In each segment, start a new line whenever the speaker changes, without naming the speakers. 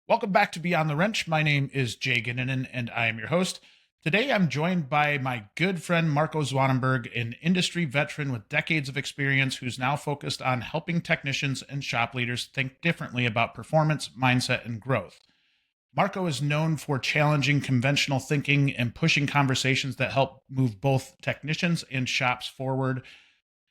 Welcome back to Beyond the Wrench. My name is Jay Goninen, and I am your host. Today, I'm joined by my good friend Marco Zwanenburg, an industry veteran with decades of experience who's now focused on helping technicians and shop leaders think differently about performance, mindset, and growth. Marco is known for challenging conventional thinking and pushing conversations that help move both technicians and shops forward.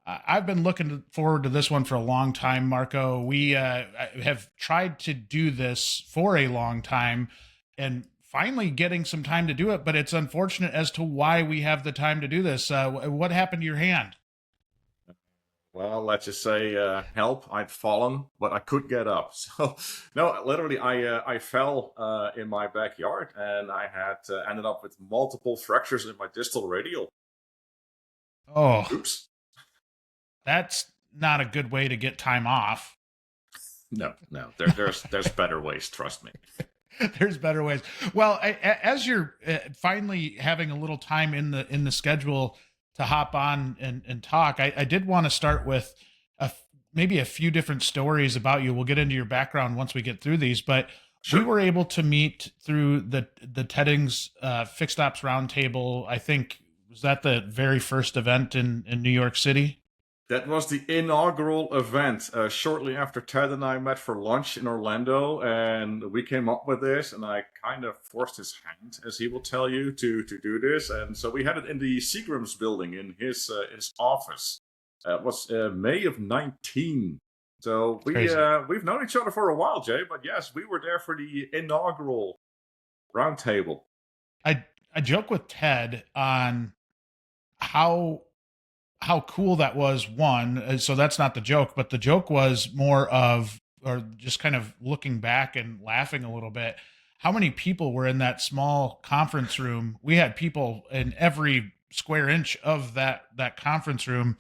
I've been looking forward to this one for a long time, Marco. We have tried to do this for a long time and finally getting some time to do it, but it's unfortunate as to why we have the time to do this. What happened to your hand?
Well, let's just say help. I'd fallen, but I could get up. So, no, literally, I fell in my backyard, and I had ended up with multiple fractures in my distal radial.
Oh,
Oops.
that's not a good way to get time off.
No, no. There's better ways. Trust me.
There's better ways. Well, as you're finally having a little time in the schedule to hop on and talk, I did want to start with maybe a few different stories about you. We'll get into your background once we get through these, but we
Sure.
were able to meet through the TEDx Fixed Ops Roundtable. I think was that the very first event in New York City.
That was the inaugural event. Shortly after Ted and I met for lunch in Orlando, and we came up with this, and I kind of forced his hand, as he will tell you, to do this. And so we had it in the Seagram's building in his office. It was May of 19. So
Crazy.
we've known each other for a while, Jay. But yes, we were there for the inaugural roundtable.
I joke with Ted on how cool that was. One, so that's not the joke, but the joke was more of, or just kind of looking back and laughing a little bit, how many people were in that small conference room. We had people in every square inch of that conference room,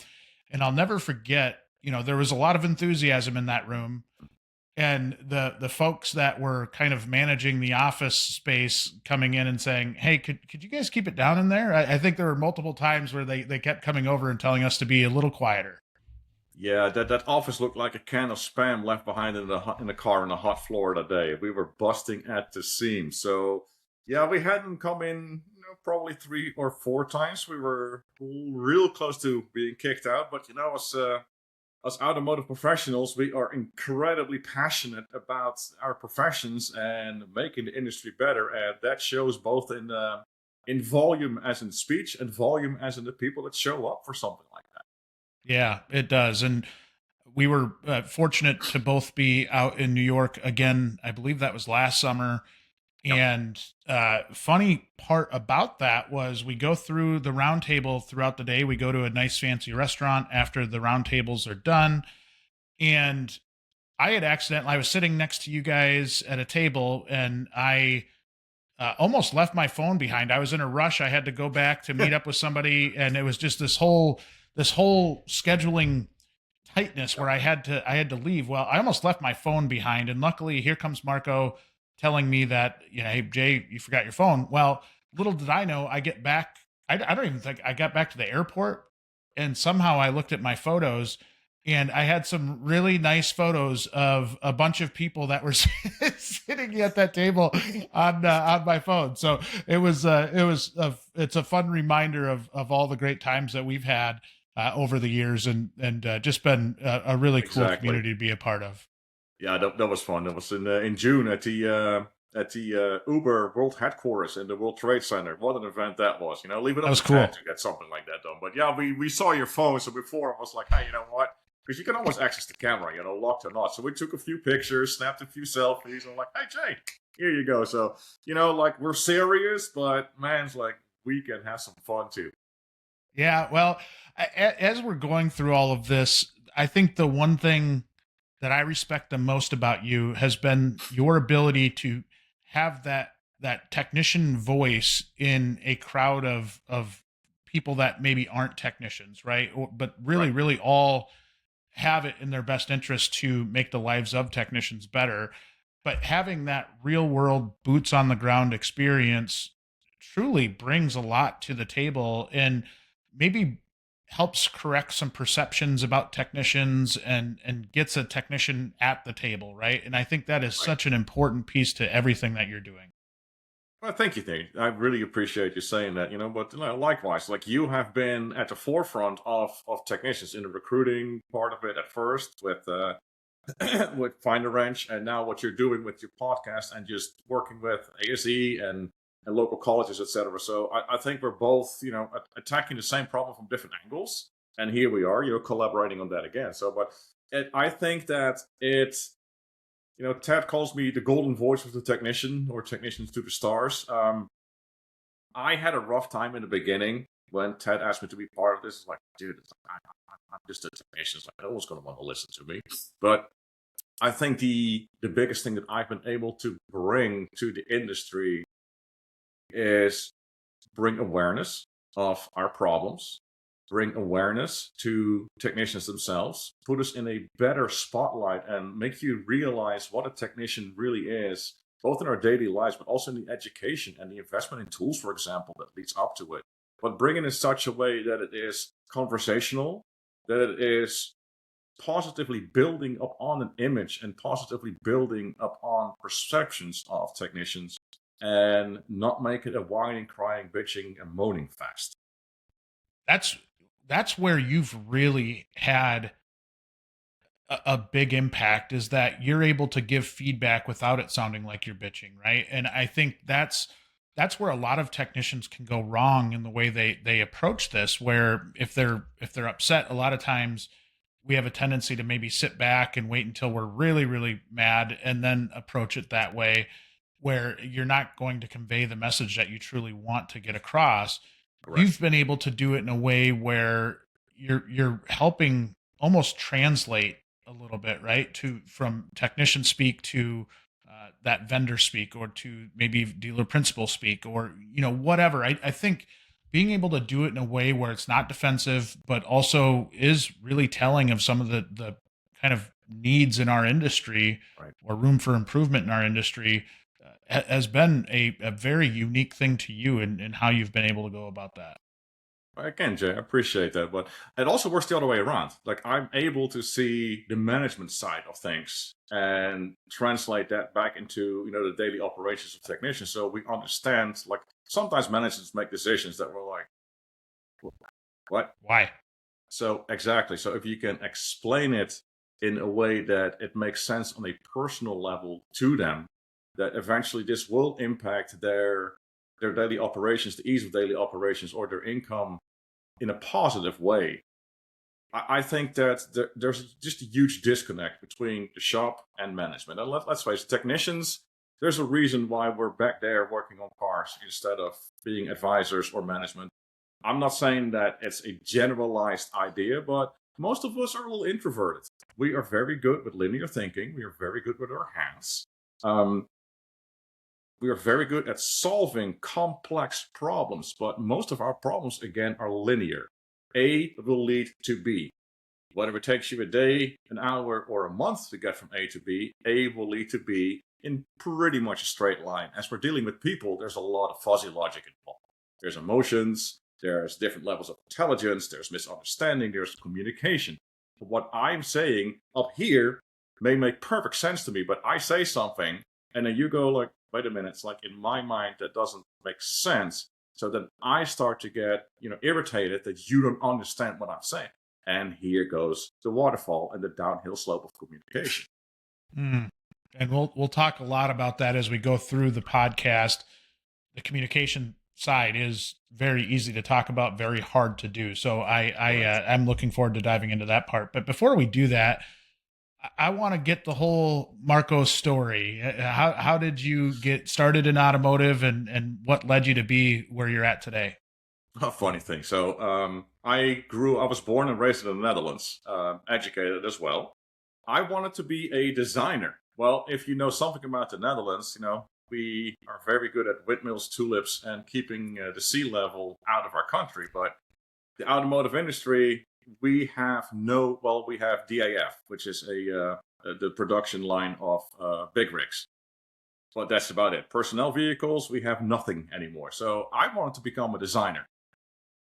and I'll never forget, there was a lot of enthusiasm in that room, and the folks that were kind of managing the office space coming in and saying, "Hey, could you guys keep it down in there?" I think there were multiple times where they kept coming over and telling us to be a little quieter.
Yeah, that office looked like a can of spam left behind in the car on a hot Florida day. We were busting at the seams. So yeah, we had them come in, probably 3 or 4 times. We were real close to being kicked out, but as automotive professionals, we are incredibly passionate about our professions and making the industry better, and that shows both in volume as in speech and volume as in the people that show up for something like that.
Yeah, it does. And we were fortunate to both be out in New York again. I believe that was last summer.
Yep.
And funny part about that was we go through the roundtable throughout the day. We go to a nice fancy restaurant after the roundtables are done. And I was sitting next to you guys at a table, and I almost left my phone behind. I was in a rush. I had to go back to meet up with somebody, and it was just this whole scheduling tightness where I had to leave. Well, I almost left my phone behind, and luckily here comes Marco telling me that, hey, Jay, you forgot your phone. Well, little did I know, I get back. I don't even think I got back to the airport, and somehow I looked at my photos, and I had some really nice photos of a bunch of people that were sitting at that table on my phone. So it's a fun reminder of all the great times that we've had over the years, and just been a really cool
Exactly.
community to be a part of.
Yeah, that was fun. That was in June at the Uber World Headquarters in the World Trade Center. What an event that was! Leave it
That
up
was
to Ted
cool.
to get something like that done. But yeah, we saw your phone, so before I was like, hey, you know what? Because you can always access the camera, locked or not. So we took a few pictures, snapped a few selfies, and I'm like, hey, Jay, here you go. So like we're serious, but man's like we can have some fun too.
Yeah. Well, as we're going through all of this, I think the one thing that I respect the most about you has been your ability to have that technician voice in a crowd of people that maybe aren't technicians, right? But really,
Right.
really all have it in their best interest to make the lives of technicians better. But having that real world boots on the ground experience truly brings a lot to the table, and maybe helps correct some perceptions about technicians and gets a technician at the table, right? And I think that is
Right.
such an important piece to everything that you're doing.
Well, thank you, Nate. I really appreciate you saying that. But likewise, like you have been at the forefront of technicians in the recruiting part of it at first with with Find a Wrench, and now what you're doing with your podcast and just working with ASE and local colleges, etc. So I think we're both, attacking the same problem from different angles, and here we are, collaborating on that again. So, but I think that it's, Ted calls me the golden voice of the technician or technicians to the stars. I had a rough time in the beginning when Ted asked me to be part of this. It's like, dude, I'm just a technician. It's like, no one's going to want to listen to me. But I think the biggest thing that I've been able to bring to the industry is bring awareness of our problems, bring awareness to technicians themselves, put us in a better spotlight, and make you realize what a technician really is, both in our daily lives, but also in the education and the investment in tools, for example, that leads up to it. But bring it in such a way that it is conversational, that it is positively building upon an image and positively building upon perceptions of technicians, and not make it a whining, crying, bitching, and moaning fest.
That's that's where you've really had a big impact, is that you're able to give feedback without it sounding like you're bitching, right? And I think that's where a lot of technicians can go wrong in the way they approach this, where if they're upset, a lot of times we have a tendency to maybe sit back and wait until we're really really mad and then approach it that way, where you're not going to convey the message that you truly want to get across.
Correct.
You've been able to do it in a way where you're helping almost translate a little bit, right? To from technician speak to that vendor speak, or to maybe dealer principal speak, or whatever. I think being able to do it in a way where it's not defensive, but also is really telling of some of the kind of needs in our industry,
Right.
or room for improvement in our industry, has been a very unique thing to you, and how you've been able to go about that.
Again, Jay, I appreciate that, but it also works the other way around. Like I'm able to see the management side of things and translate that back into the daily operations of technicians, so we understand. Like sometimes managers make decisions that we're like, what?
Why?
So exactly. So if you can explain it in a way that it makes sense on a personal level to them, that eventually this will impact their daily operations, the ease of daily operations, or their income in a positive way. I think that there's just a huge disconnect between the shop and management. And let's face it, technicians, there's a reason why we're back there working on cars instead of being advisors or management. I'm not saying that it's a generalized idea, but most of us are a little introverted. We are very good with linear thinking. We are very good with our hands. Um, we are very good at solving complex problems, but most of our problems, again, are linear. A will lead to B. Whether it takes you a day, an hour, or a month to get from A to B, A will lead to B in pretty much a straight line. As we're dealing with people, there's a lot of fuzzy logic involved. There's emotions, there's different levels of intelligence, there's misunderstanding, there's communication. But what I'm saying up here may make perfect sense to me, but I say something, and then you go like, wait a minute, it's like in my mind that doesn't make sense. So then I start to get, irritated that you don't understand what I'm saying. And here goes the waterfall and the downhill slope of communication.
Mm. And we'll talk a lot about that as we go through the podcast. The communication side is very easy to talk about, very hard to do. So
Correct.
I'm looking forward to diving into that part. But before we do that, I want to get the whole Marco story. How did you get started in automotive, and what led you to be where you're at today?
A funny thing. So I was born and raised in the Netherlands, educated as well. I wanted to be a designer. Well, if you know something about the Netherlands, we are very good at windmills, tulips, and keeping the sea level out of our country. But the automotive industry, we have we have DAF, which is the production line of big rigs. But that's about it. Personnel vehicles, we have nothing anymore. So I wanted to become a designer.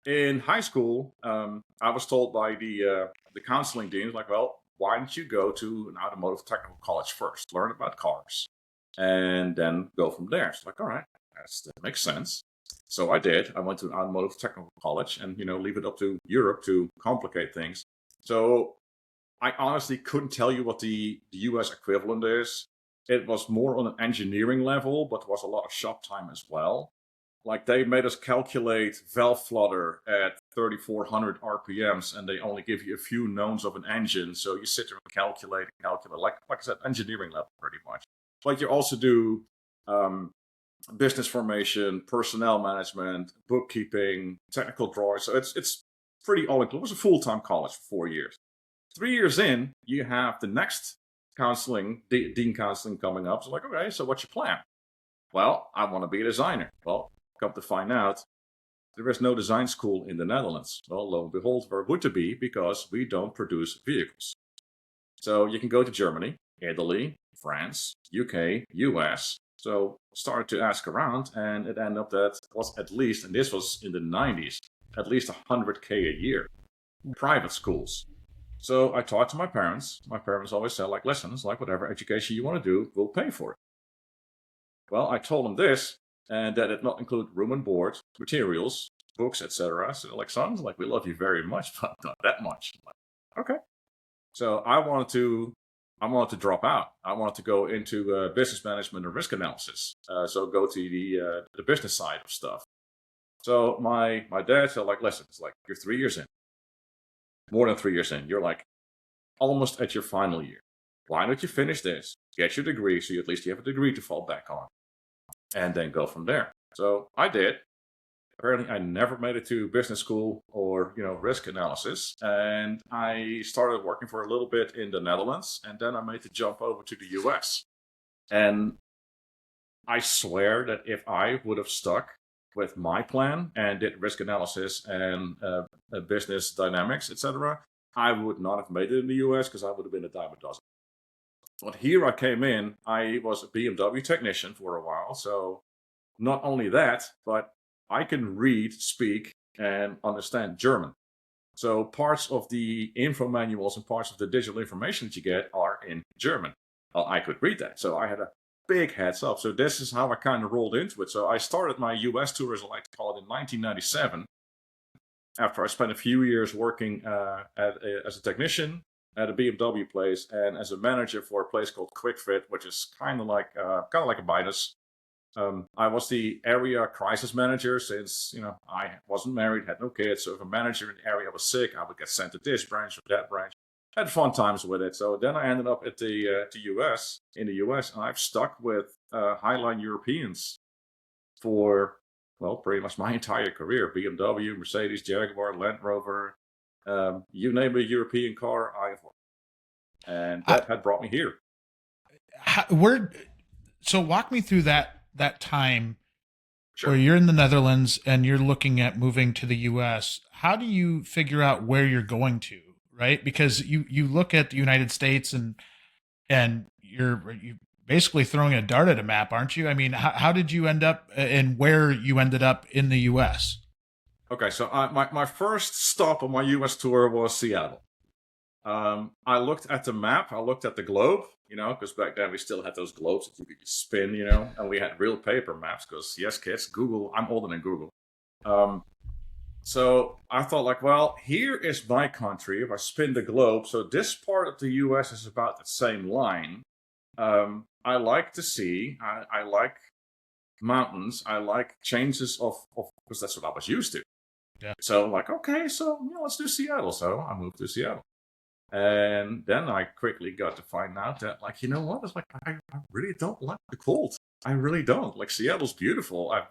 in high school, I was told by the counseling dean, like, well, why don't you go to an automotive technical college first, learn about cars, and then go from there? It's like, all right, that makes sense. So I did. I went to an automotive technical college, and leave it up to Europe to complicate things. So I honestly couldn't tell you what the US equivalent is. It was more on an engineering level, but there was a lot of shop time as well. Like they made us calculate valve flutter at 3,400 RPMs, and they only give you a few knowns of an engine. So you sit there and calculate, like I said, engineering level pretty much. But you also do business formation, personnel management, bookkeeping, technical drawings. So it's pretty all inclusive. It was a full-time college for 4 years. 3 years in, you have the next counseling, dean counseling coming up. So like, okay, so what's your plan? Well, I want to be a designer. Well, come to find out, there is no design school in the Netherlands. Well, lo and behold, there would to be, because we don't produce vehicles. So you can go to Germany, Italy, France, UK, US. So started to ask around, and it ended up that it was at least, and this was in the 90s, at least 100K a year, private schools. So I talked to my parents. My parents always said, like, listen, it's like whatever education you want to do, we'll pay for it. Well, I told them this, and that it not include room and board, materials, books, etc. So like, sons, like, we love you very much, but not that much. Like, okay. So I wanted to drop out. I wanted to go into business management and risk analysis. So go to the business side of stuff. So my dad said, like, listen, it's like, you're 3 years in, more than 3 years in. You're like almost at your final year. Why don't you finish this, get your degree, so at least you have a degree to fall back on, and then go from there. So I did. Apparently, I never made it to business school or risk analysis, and I started working for a little bit in the Netherlands, and then I made the jump over to the US. And I swear that if I would have stuck with my plan and did risk analysis and business dynamics, etc., I would not have made it in the US, because I would have been a dime a dozen. But here I came in, I was a BMW technician for a while. So not only that, but I can read, speak, and understand German. So parts of the info manuals and parts of the digital information that you get are in German. Well, I could read that. So I had a big heads up. So this is how I kind of rolled into it. So I started my US tour, as I like to call it, in 1997. After I spent a few years working as a technician at a BMW place and as a manager for a place called QuickFit, which is kind of like a Midas. I was the area crisis manager since I wasn't married, had no kids. So if a manager in the area was sick, I would get sent to this branch or that branch. Had fun times with it. So then I ended up at the US, in the US, and I've stuck with Highline Europeans for, well, pretty much my entire career. BMW, Mercedes, Jaguar, Land Rover, you name a European car, I've worked. And that had brought me here.
So walk me through that time where
Sure.
you're in the Netherlands and you're looking at moving to the US. How do you figure out where you're going to, right? Because you look at the United States and you basically throwing a dart at a map, aren't you? I mean, how did you end up and where you ended up in the US?
Okay, so my first stop on my US tour was Seattle. I looked at the map, I looked at the globe, because back then we still had those globes that you could spin, and we had real paper maps, because yes, kids, Google, I'm older than Google. So I thought, like, well, here is my country. If I spin the globe, so this part of the US is about the same line. I like to see, I like mountains, I like changes of, because that's what I was used to.
Yeah.
So like, okay, so let's do Seattle. So I moved to Seattle. And then I quickly got to find out that, like, you know what? It's like, I really don't like the cold. I really don't. Like, Seattle's beautiful. I'd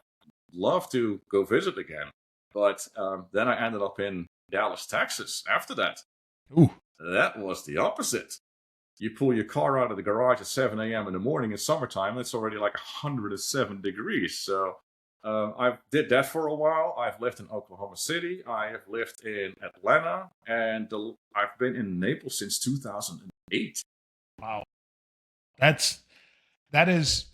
love to go visit again. But then I ended up in Dallas, Texas after that.
Ooh.
That was the opposite. You pull your car out of the garage at 7 a.m. in the morning in summertime, it's already like 107 degrees. So I did that for a while. I've lived in Oklahoma City. I have lived in Atlanta, and I've been in Naples since 2008.
Wow. That's That is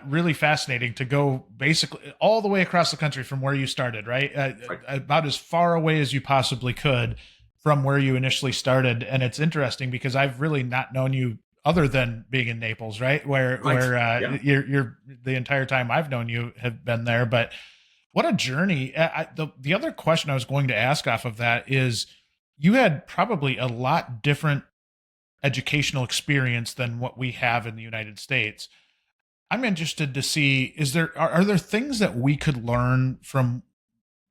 really fascinating to go basically all the way across the country from where you started, right?
Right.
About as far away as you possibly could from where you initially started. And it's interesting because I've really not known you other than being in Naples, right? Where
Right. Yeah.
you're the entire time I've known you have been there. But what a journey! The other question I was going to ask off of that is, you had probably a lot different educational experience than what we have in the United States. I'm interested to see, are there things that we could learn from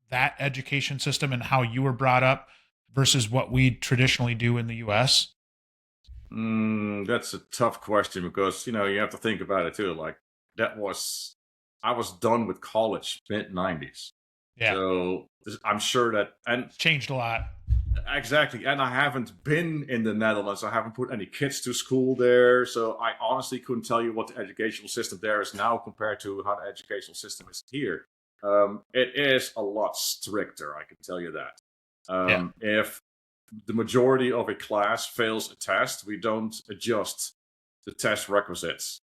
that education system and how you were brought up versus what we traditionally do in the US?
That's a tough question because you have to think about it too. Like I was done with college mid 90s,
Yeah,
so I'm sure that and
it's changed a lot.
exactly, and I haven't been in the Netherlands. I haven't put any kids to school there, so I honestly couldn't tell you what the educational system there is now compared to how the educational system is here. It is a lot stricter, I can tell you that.
Yeah.
If the majority of a class fails a test, we don't adjust the test requisites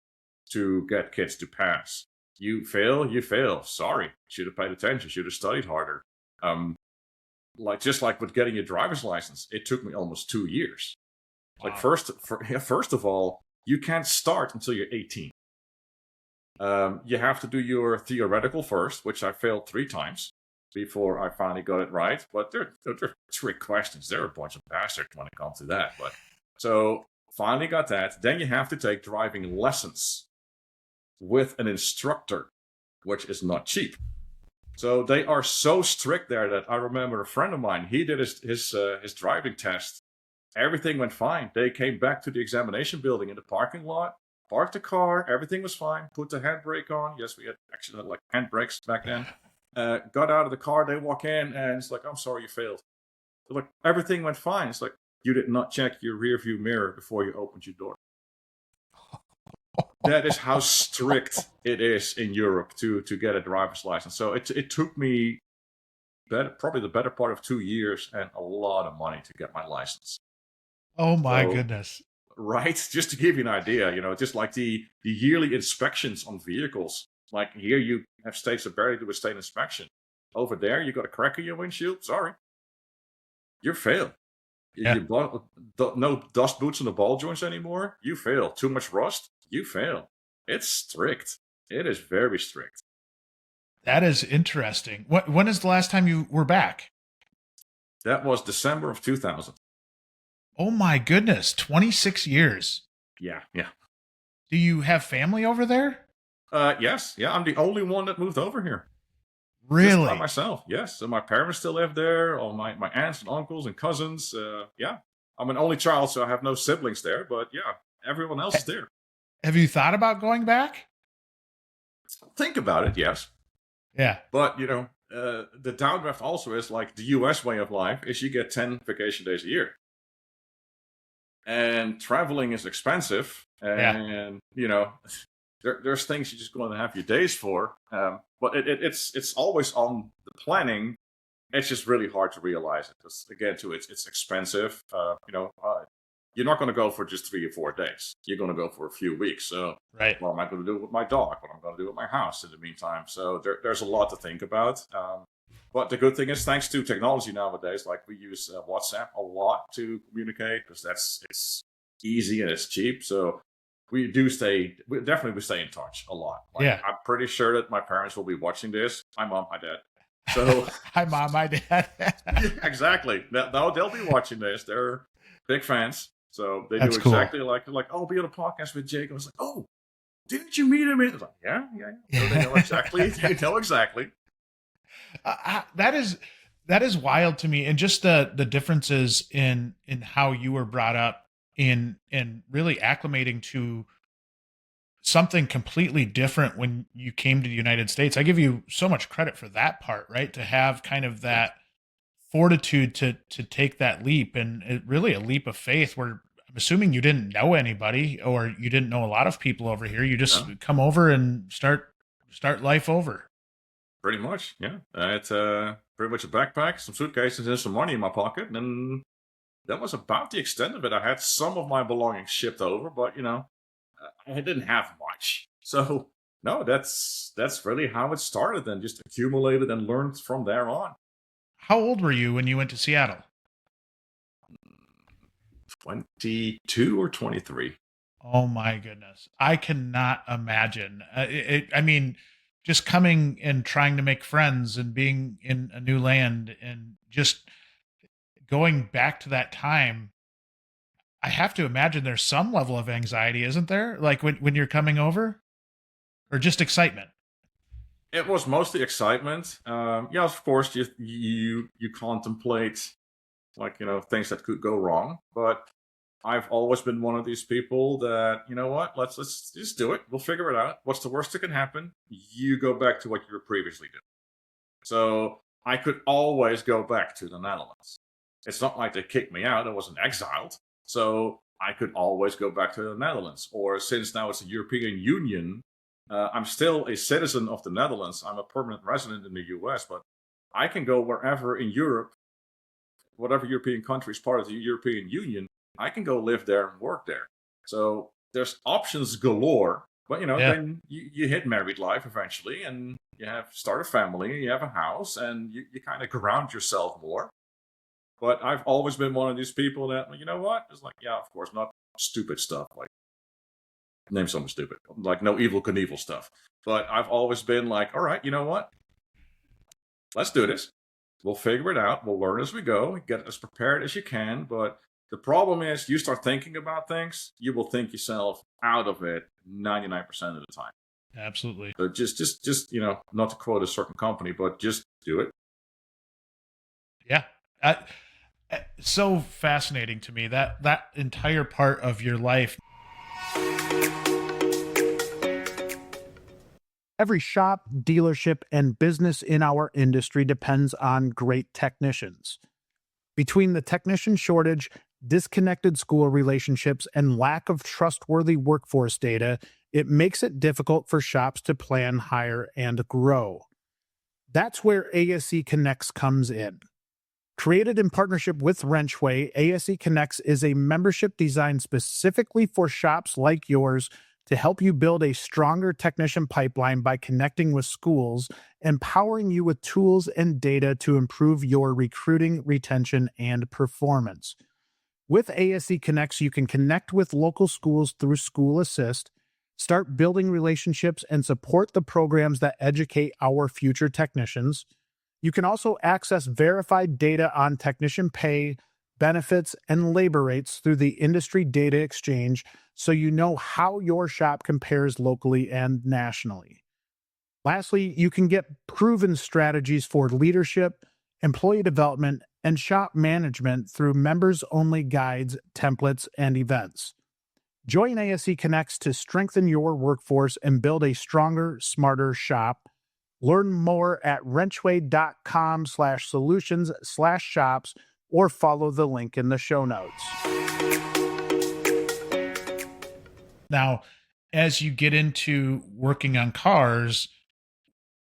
to get kids to pass. You fail, you fail. Sorry, should have paid attention, should have studied harder. Just like with getting your driver's license, it took me almost 2 years. Like
Wow.
first of all, you can't start until you're 18. You have to do your theoretical first, which I failed 3 times before I finally got it right. But they're trick questions. They're a bunch of bastards when it comes to that. But so finally got that. Then you have to take driving lessons with an instructor, which is not cheap. So they are so strict there that I remember a friend of mine. He did his driving test. Everything went fine. They came back to the examination building in the parking lot, parked the car. Everything was fine. Put the handbrake on. Yes, we had actually like handbrakes back then. Got out of the car. They walk in and it's like, "I'm sorry, you failed." They're like, everything went fine. It's like, you did not check your rear view mirror before you opened your door. That is how strict it is in Europe to get a driver's license. So it took me probably the better part of 2 years and a lot of money to get my license.
Oh my
So
goodness.
right, just to give you an idea, just like the yearly inspections on vehicles. Like here, you have states that barely do a state inspection. Over there, you got a crack in your windshield. Sorry, you're failed.
Yeah.
No dust boots on the ball joints anymore. You fail. Too much rust. You fail. It's strict. It is very strict.
That is interesting. When is the last time you were back?
That was December of 2000.
Oh my goodness, 26 years.
Yeah, yeah.
Do you have family over there?
Yes, yeah. I'm the only one that moved over here. Just by
Really?
myself. Yes. So my parents still live there. All my aunts and uncles and cousins. Yeah. I'm an only child, so I have no siblings there. But yeah, everyone else is there.
Have you thought about going back?
Think about it. Yes.
Yeah.
But the downdraft also is like the US way of life is you get 10 vacation days a year. And traveling is expensive. And, there's things you're just going to have your days for. But it's always on the planning. It's just really hard to realize it. Because again, too, it's expensive. You're not going to go for just 3 or 4 days. You're going to go for a few weeks. So
Right.
what am I going to do with my dog? What am I going to do with my house in the meantime? So there's a lot to think about. But the good thing is, thanks to technology nowadays, like we use WhatsApp a lot to communicate because it's easy and it's cheap. So we stay in touch a lot. Like,
Yeah.
I'm pretty sure that my parents will be watching this. My mom, my dad. So
Hi, Mom. Hi, Dad.
yeah, exactly. No, they'll be watching this. They're big fans. So they
That's
do
cool.
exactly like, oh, be on a podcast with Jake. I was like, oh, didn't you meet him? I was like, yeah. So they know exactly. They know exactly.
That is wild to me, and just the differences in how you were brought up in really acclimating to something completely different when you came to the United States. I give you so much credit for that part, right? To have kind of that fortitude to take that leap, and really a leap of faith where I'm assuming you didn't know anybody or you didn't know a lot of people over here. You just
Yeah,
come over and start life over.
pretty much. Yeah. It's pretty much a backpack, some suitcases, and some money in my pocket. And that was about the extent of it. I had some of my belongings shipped over, but I didn't have much. So no, that's really how it started, and just accumulated and learned from there on.
How old were you when you went to Seattle?
22 or 23.
Oh my goodness. I cannot imagine. I mean, just coming and trying to make friends and being in a new land and just going back to that time, I have to imagine there's some level of anxiety, isn't there? Like when you're coming over or just excitement.
It was mostly excitement. Yeah, of course, you contemplate, like, things that could go wrong. But I've always been one of these people that, you know what, let's just do it. We'll figure it out. What's the worst that can happen? You go back to what you were previously doing. So I could always go back to the Netherlands. It's not like they kicked me out. I wasn't exiled. So I could always go back to the Netherlands. Or since now it's the European Union, I'm still a citizen of the Netherlands. I'm a permanent resident in the US, but I can go wherever in Europe, whatever European country is part of the European Union. I can go live there and work there. So there's options galore. But
Yeah.
then you hit married life eventually, and you have start a family, you have a house, and you kind of ground yourself more. But I've always been one of these people that, you know what? It's like, yeah, of course, not stupid stuff. Like, name something stupid. Like, no Evil Knievel stuff. But I've always been like, all right, you know what? Let's do this. We'll figure it out. We'll learn as we go. Get as prepared as you can. But the problem is, you start thinking about things, you will think yourself out of it 99% of the time.
Absolutely.
So just not to quote a certain company, but just do it.
Yeah. I, so fascinating to me that entire part of your life.
Every shop, dealership, and business in our industry depends on great technicians. Between the technician shortage, disconnected school relationships, and lack of trustworthy workforce data, it makes it difficult for shops to plan, hire, and grow. That's where ASE Connects comes in. Created in partnership with WrenchWay, ASE Connects is a membership designed specifically for shops like yours to help you build a stronger technician pipeline by connecting with schools, empowering you with tools and data to improve your recruiting, retention, and performance. With ASE Connects, you can connect with local schools through School Assist, start building relationships, and support the programs that educate our future technicians. You can also access verified data on technician pay, benefits, and labor rates through the Industry Data Exchange so you know how your shop compares locally and nationally. Lastly, you can get proven strategies for leadership, employee development, and shop management through members-only guides, templates, and events. Join ASE Connects to strengthen your workforce and build a stronger, smarter shop. Learn more at wrenchway.com/solutions/shops or follow the link in the show notes.
Now, as you get into working on cars,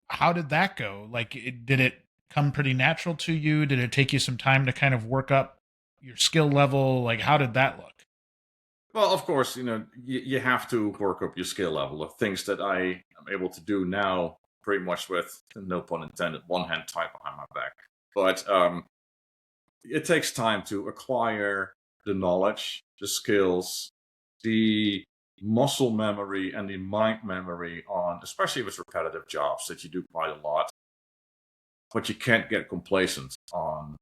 how did that go? Like, did it come pretty natural to you? Did it take you some time to kind of work up your skill level? Like, how did that look?
Well, of course, you have to work up your skill level of things that I am able to do now, pretty much with, no pun intended, one hand tied behind my back. But it takes time to acquire the knowledge, the skills, the muscle memory, and the mind memory on, especially with repetitive jobs that you do quite a lot. But you can't get complacent on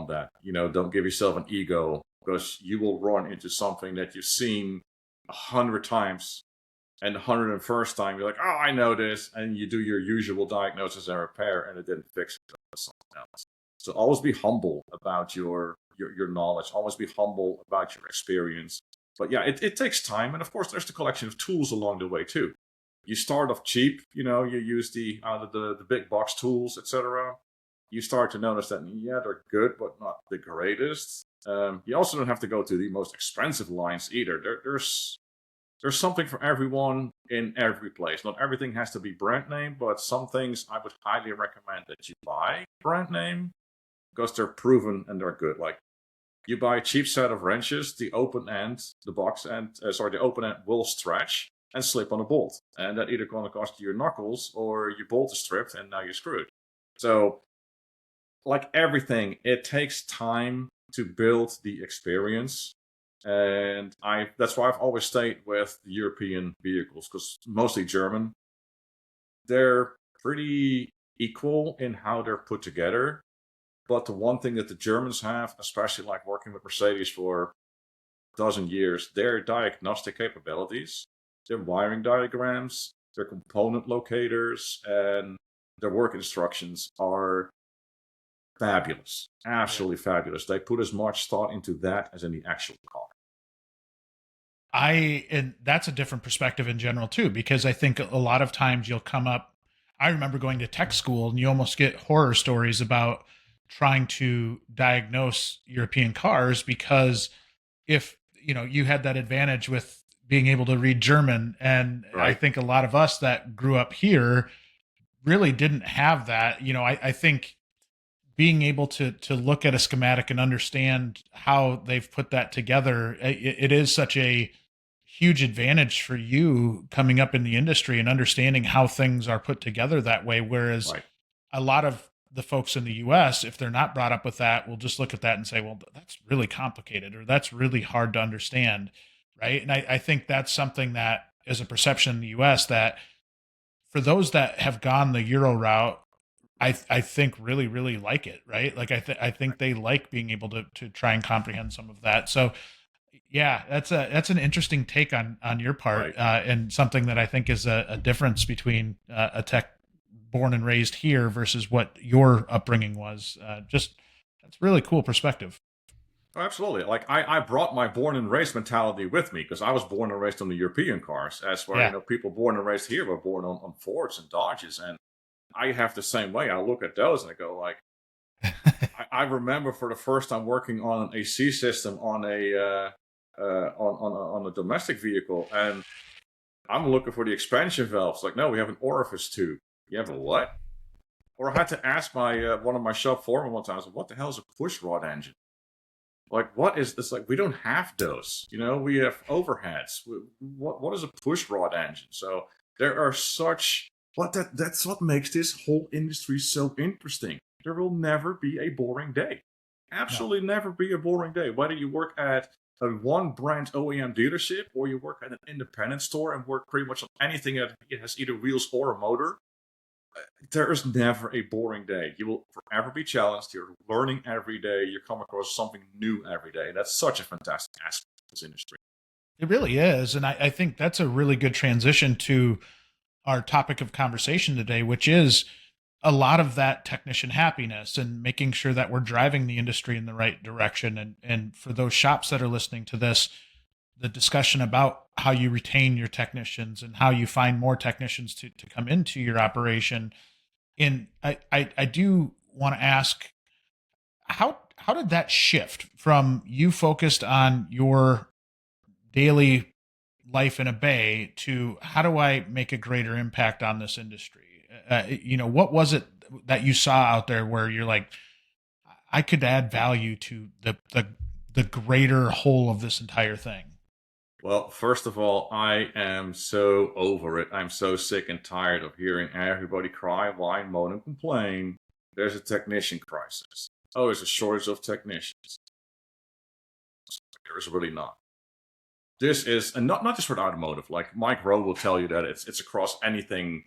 that. Don't give yourself an ego, because you will run into something that you've seen 100 times, and the 101st time you're like, oh, I know this, and you do your usual diagnosis and repair, and it didn't fix it. Something else. So always be humble about your knowledge. Always be humble about your experience. But yeah, it takes time, and of course, there's the collection of tools along the way too. You start off cheap. You use the big box tools, etc. You start to notice that, yeah, they're good, but not the greatest. You also don't have to go to the most expensive lines either. There's something for everyone in every place. Not everything has to be brand name, but some things I would highly recommend that you buy brand name, because they're proven and they're good. Like, you buy a cheap set of wrenches, the open end will stretch. and slip on a bolt. And that either going to cost you your knuckles or your bolt is stripped and now you're screwed. So, like everything, it takes time to build the experience. And that's why I've always stayed with the European vehicles, because mostly German. They're pretty equal in how they're put together. But the one thing that the Germans have, especially like working with Mercedes for a dozen years, their diagnostic capabilities, their wiring diagrams, their component locators, and their work instructions are fabulous. Absolutely fabulous. They put as much thought into that as in the actual car.
And that's a different perspective in general too, because I think a lot of times you'll come up. I remember going to tech school and you almost get horror stories about trying to diagnose European cars, because if you had that advantage with being able to read German, and I
Right.
think a lot of us that grew up here really didn't have that. I think being able to look at a schematic and understand how they've put that together, it is such a huge advantage for you coming up in the industry and understanding how things are put together that way. Whereas
Right.
a lot of the folks in the US, if they're not brought up with that, will just look at that and say, well, that's really complicated, or that's really hard to understand. Right. And I think that's something that is a perception in the US that for those that have gone the Euro route, I think really, really like it. Right. Like I think they like being able to try and comprehend some of that. So yeah, that's an interesting take on your part,
Right.
and something that I think is a difference between a tech born and raised here versus what your upbringing was. Just that's really cool perspective.
Oh, absolutely. Like I brought my born and raised mentality with me, because I was born and raised on the European cars, as where
Yeah,
people born and raised here were born on Fords and Dodges, and I have the same way. I look at those and I go like, I remember for the first time working on an AC system on on a domestic vehicle, and I'm looking for the expansion valves. Like, no, we have an orifice tube. You have a what? Or I had to ask my one of my shop foremen one time, I was like, what the hell is a push rod engine? Like, what is this? Like, we don't have those. We have overheads. What is a push rod engine? So there are such. That's what makes this whole industry so interesting. There will never be a boring day.
no,
Absolutely never be a boring day. Whether you work at a one brand OEM dealership, or you work at an independent store and work pretty much on anything that has either wheels or a motor, there is never a boring day. You will forever be challenged. You're learning every day. You come across something new every day. That's such a fantastic aspect of this industry.
it really is, and I think that's a really good transition to our topic of conversation today, which is a lot of that technician happiness and making sure that we're driving the industry in the right direction. And for those shops that are listening to this, the discussion about how you retain your technicians and how you find more technicians to come into your operation. And I do want to ask, how did that shift from you focused on your daily life in a bay to how do I make a greater impact on this industry? What was it that you saw out there where you're like, I could add value to the greater whole of this entire thing?
Well, first of all, I am so over it. I'm so sick and tired of hearing everybody cry, whine, moan, and complain. There's a technician crisis. Oh, there's a shortage of technicians. There is really not. This is, and not just for the automotive. Like Mike Rowe will tell you that it's across anything,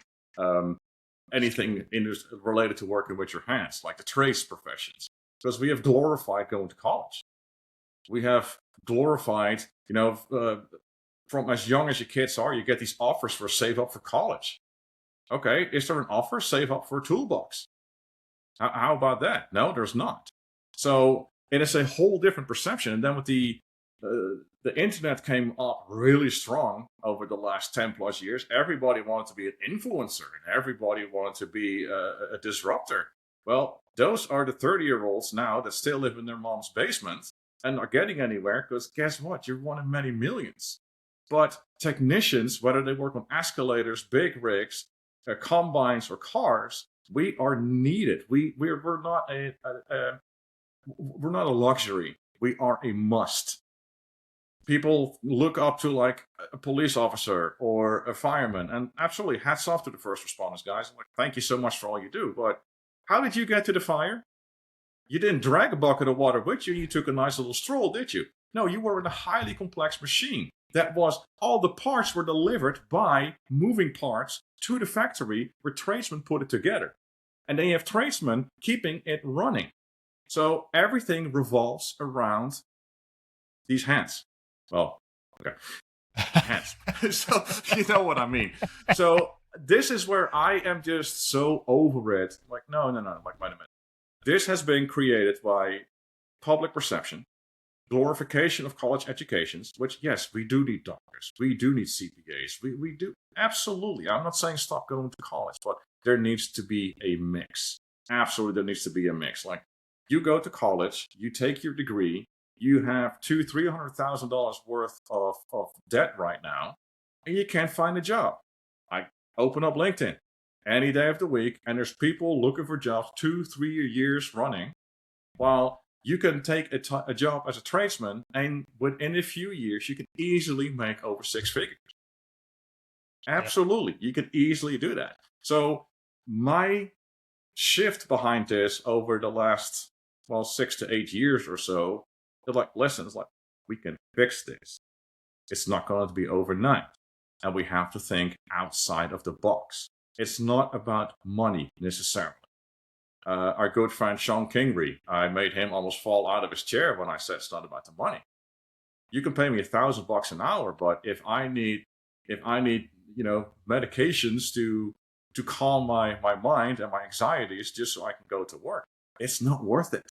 anything related to working with your hands, like the trades professions. Because we have glorified going to college. We have glorified, from as young as your kids are, you get these offers for save up for college. Okay, is there an offer save up for a toolbox? How about that? No, there's not. So it is a whole different perception. And then with the internet came up really strong over the last 10 plus years. Everybody wanted to be an influencer, and everybody wanted to be a disruptor. Well, those are the 30-year-olds now that still live in their mom's basement and are getting anywhere, because guess what? You're one of many millions. But technicians, whether they work on escalators, big rigs, combines, or cars, we are needed. We're not we're not a luxury. We are a must. people look up to like a police officer or a fireman, and absolutely hats off to the first responders, guys. Like, thank you so much for all you do. But how did you get to the fire? You didn't drag a bucket of water with you. You took a nice little stroll, did you? No, you were in a highly complex machine. That was, all the parts were delivered by moving parts to the factory where tradesmen put it together. And then you have tradesmen keeping it running. So everything revolves around these hands. Well, okay. Hands. So you know what I mean. So this is where I am just so over it. Like, no. Like, wait a minute. This has been created by public perception, glorification of college educations, which, yes, we do need doctors. We do need CPAs. We do. Absolutely. I'm not saying stop going to college, but there needs to be a mix. Absolutely, there needs to be a mix. Like, you go to college, you take your degree, you have $200,000-$300,000 worth of debt right now, and you can't find a job. I open up LinkedIn any day of the week, and there's people looking for jobs 2-3 years running, while you can take a job as a tradesman, and within a few years, you can easily make over 6 figures. Absolutely. You can easily do that. So my shift behind this over the last, 6 to 8 years or so, they're like, listen, it's like, we can fix this. It's not going to be overnight. And we have to think outside of the box. It's not about money necessarily. Our good friend Sean Kingery, I made him almost fall out of his chair when I said it's not about the money. You can pay me $1,000 an hour, but if I need medications to calm my mind and my anxieties just so I can go to work, it's not worth it.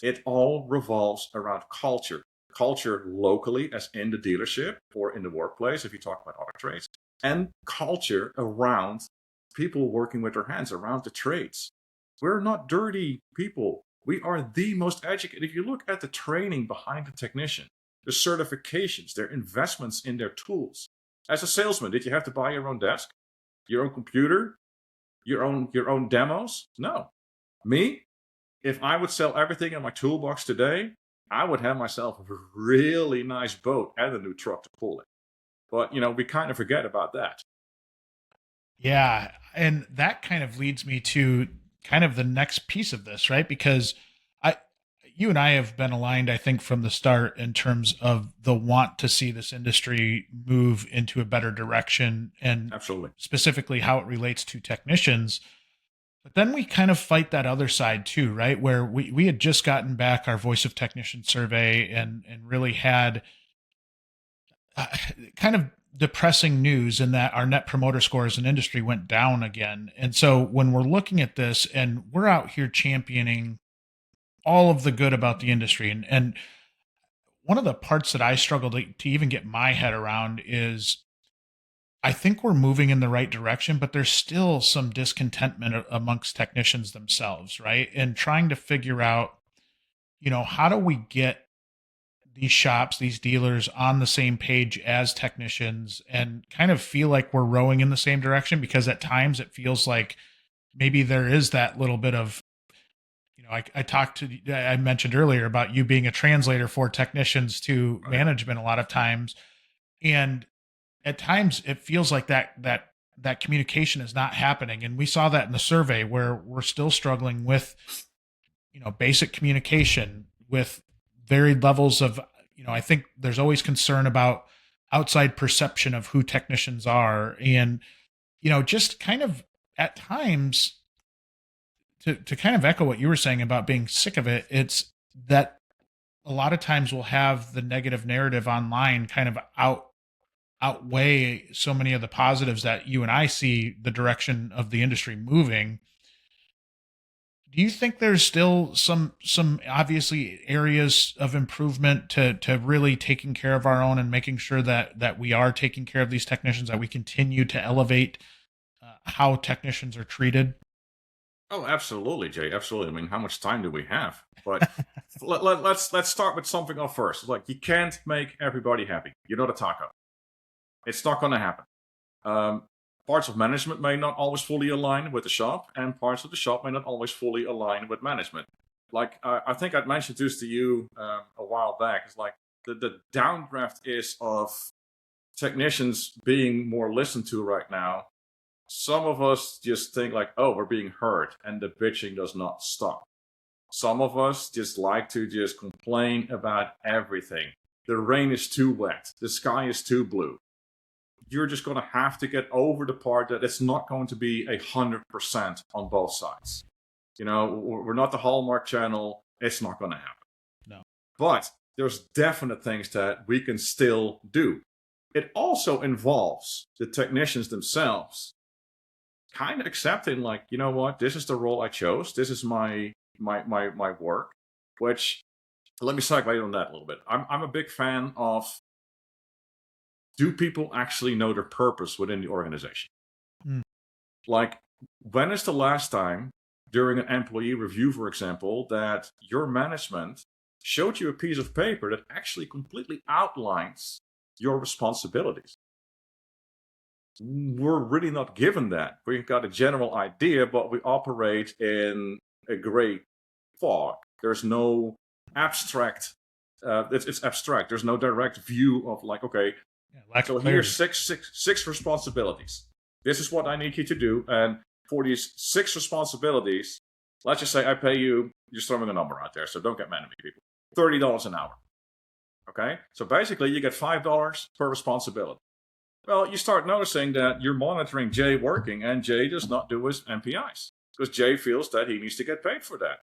It all revolves around culture. Culture locally, as in the dealership or in the workplace, if you talk about other trades, and culture around people working with their hands, around the trades. We're not dirty people. We are the most educated. If you look at the training behind the technician, the certifications, their investments in their tools. As a salesman, did you have to buy your own desk, your own computer, your own demos? No. Me, if I would sell everything in my toolbox today, I would have myself a really nice boat and a new truck to pull it. But, we kind of forget about that.
Yeah. And that kind of leads me to kind of the next piece of this, right? Because you and I have been aligned, I think, from the start in terms of the want to see this industry move into a better direction, and
absolutely,
specifically how it relates to technicians. But then we kind of fight that other side too, right? Where we had just gotten back our Voice of Technician survey and really had kind of depressing news in that our net promoter score as an industry went down again. And so when we're looking at this and we're out here championing all of the good about the industry, and one of the parts that I struggle to even get my head around is I think we're moving in the right direction, but there's still some discontentment amongst technicians themselves, right? And trying to figure out, how do we get these shops, these dealers on the same page as technicians and kind of feel like we're rowing in the same direction, because at times it feels like maybe there is that little bit of, I mentioned earlier about you being a translator for technicians to management a lot of times. And at times it feels like that communication is not happening. And we saw that in the survey where we're still struggling with, basic communication with varied levels of, I think there's always concern about outside perception of who technicians are. And, just kind of at times to kind of echo what you were saying about being sick of it, it's that a lot of times we'll have the negative narrative online kind of outweigh so many of the positives that you and I see the direction of the industry moving. Do you think there's still some obviously areas of improvement to really taking care of our own and making sure that we are taking care of these technicians, that we continue to elevate how technicians are treated?
Oh, absolutely, Jay. Absolutely. I mean, how much time do we have? But let's start with something off first. It's like, you can't make everybody happy. You're not a taco. It's not going to happen. Parts of management may not always fully align with the shop, and parts of the shop may not always fully align with management. Like, I think I'd mentioned this to you a while back. It's like, the downdraft is of technicians being more listened to right now. Some of us just think like, oh, we're being heard, and the bitching does not stop. Some of us just like to just complain about everything. The rain is too wet. The sky is too blue. You're just going to have to get over the part that it's not going to be 100% on both sides. You know, we're not the Hallmark Channel. It's not going to happen.
No.
But there's definite things that we can still do. It also involves the technicians themselves kind of accepting, like, you know what, this is the role I chose. This is my work. Which, let me segue on that a little bit. I'm a big fan of, do people actually know their purpose within the organization? Like, when is the last time during an employee review, for example, that your management showed you a piece of paper that actually completely outlines your responsibilities? We're really not given that. We've got a general idea, but we operate in a gray fog. There's no abstract, it's abstract. There's no direct view of like, okay, so here's six responsibilities. This is what I need you to do. And for these 6 responsibilities, let's just say I pay you, just throwing a number out there, so don't get mad at me, people, $30 an hour. Okay? So basically you get $5 per responsibility. Well, you start noticing that you're monitoring Jay working, and Jay does not do his MPIs because Jay feels that he needs to get paid for that.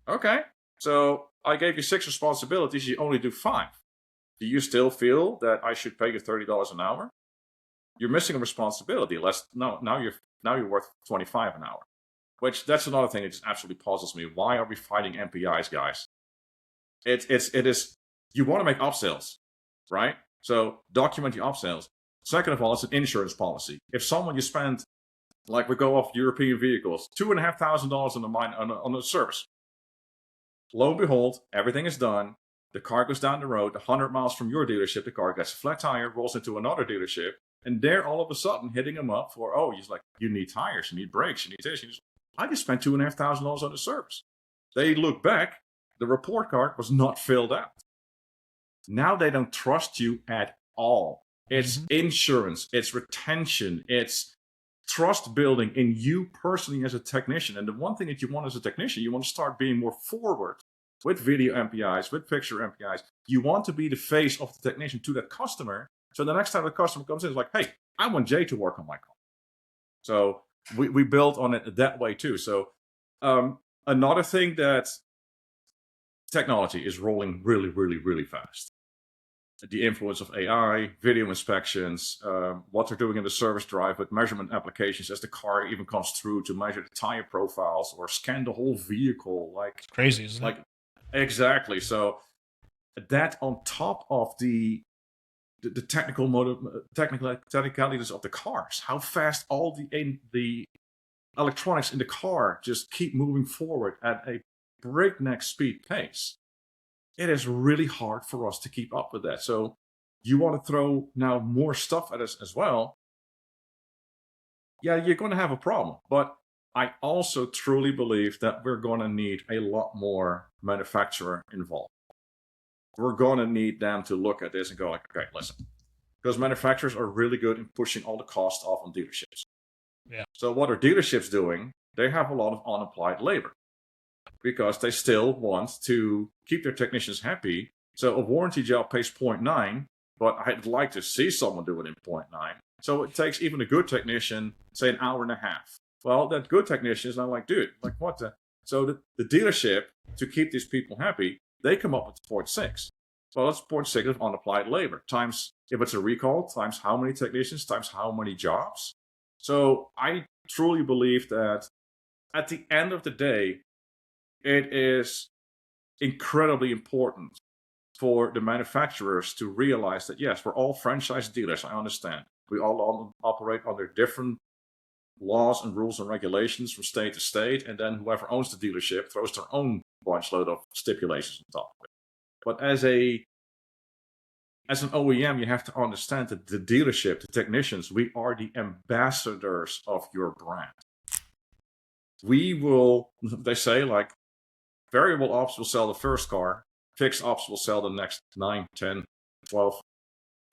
Okay, so I gave you 6 responsibilities, you only do 5. Do you still feel that I should pay you $30 an hour? You're missing a responsibility. Now you're worth $25 an hour. Which, that's another thing that just absolutely puzzles me. Why are we fighting MPIs, guys? It is, you want to make upsells, right? So document your upsells. Second of all, it's an insurance policy. If someone you spend, like we go off European vehicles, $2,500 on a service. Lo and behold, everything is done. The car goes down the road, 100 miles from your dealership, the car gets a flat tire, rolls into another dealership, and they're all of a sudden hitting him up for, oh, he's like, you need tires, you need brakes, you need this. I just spent $2,500 on the service. They look back, the report card was not filled out. Now they don't trust you at all. It's insurance, it's retention, it's trust building in you personally as a technician. And the one thing that you want as a technician, you want to start being more forward with video MPIs, with picture MPIs. You want to be the face of the technician to that customer. So the next time the customer comes in, it's like, hey, I want Jay to work on my car. So we build on it that way too. So another thing that technology is rolling really, really, really fast. The influence of AI, video inspections, what they're doing in the service drive with measurement applications as the car even comes through to measure the tire profiles or scan the whole vehicle. Like,
it's crazy, isn't it?
Exactly. So that on top of the technicalities of the cars, how fast all the electronics in the car just keep moving forward at a breakneck speed pace. It is really hard for us to keep up with that. So you want to throw now more stuff at us as well. Yeah, you're going to have a problem. But I also truly believe that we're going to need a lot more manufacturer involved. We're going to need them to look at this and go like, okay, listen. Because manufacturers are really good in pushing all the costs off on dealerships.
Yeah. So
what are dealerships doing? They have a lot of unapplied labor because they still want to keep their technicians happy. So a warranty job pays 0.9, but I'd like to see someone do it in 0.9. So it takes even a good technician, say, an hour and a half. Well, that good technician is not like, dude, like what the? So the dealership, to keep these people happy, they come up with 0.6. Well, that's 0.6 of unapplied labor times, if it's a recall, times how many technicians, times how many jobs. So I truly believe that at the end of the day, it is incredibly important for the manufacturers to realize that, yes, we're all franchise dealers. I understand. We all operate under different laws and rules and regulations from state to state, and then whoever owns the dealership throws their own bunch load of stipulations on top of it. But as an OEM, you have to understand that the dealership, the technicians, we are the ambassadors of your brand. We will, they say, like, variable ops will sell the first car, Fixed ops will sell the next 9, 10, 12.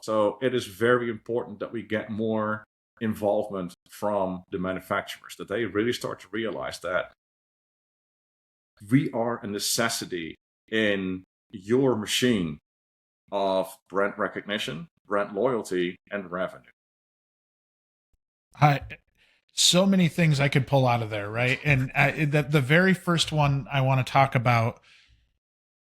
So it is very important that we get more involvement from the manufacturers, that they really start to realize that we are a necessity in your machine of brand recognition, brand loyalty, and revenue.
So many things I could pull out of there, right? And the very first one I want to talk about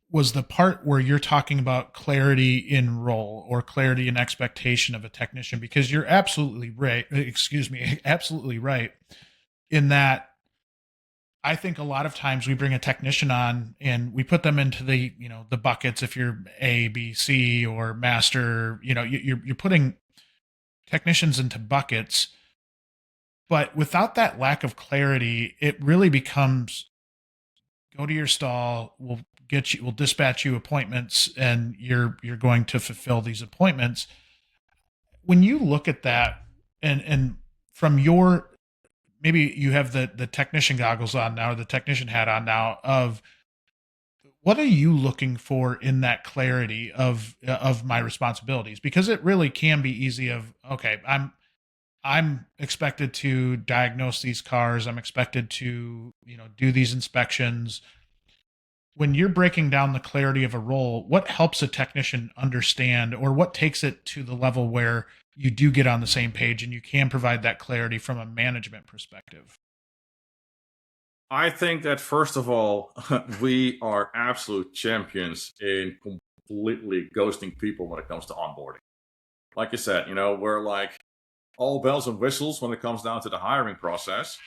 was the part where you're talking about clarity in role or clarity in expectation of a technician, because you're absolutely right. Excuse me, absolutely right in that. I think a lot of times we bring a technician on and we put them into the, the buckets. If you're A, B, C, or master, you're putting technicians into buckets. But without that lack of clarity, it really becomes go to your stall. We'll dispatch you appointments, and you're going to fulfill these appointments. When you look at that, and from your, maybe you have the technician goggles on now, or the technician hat on now, of what are you looking for in that clarity of my responsibilities? Because it really can be easy of, okay, I'm expected to diagnose these cars. I'm expected to, do these inspections. When you're breaking down the clarity of a role, what helps a technician understand, or what takes it to the level where you do get on the same page and you can provide that clarity from a management perspective?
I think that first of all, we are absolute champions in completely ghosting people when it comes to onboarding. Like you said, we're like all bells and whistles when it comes down to the hiring process.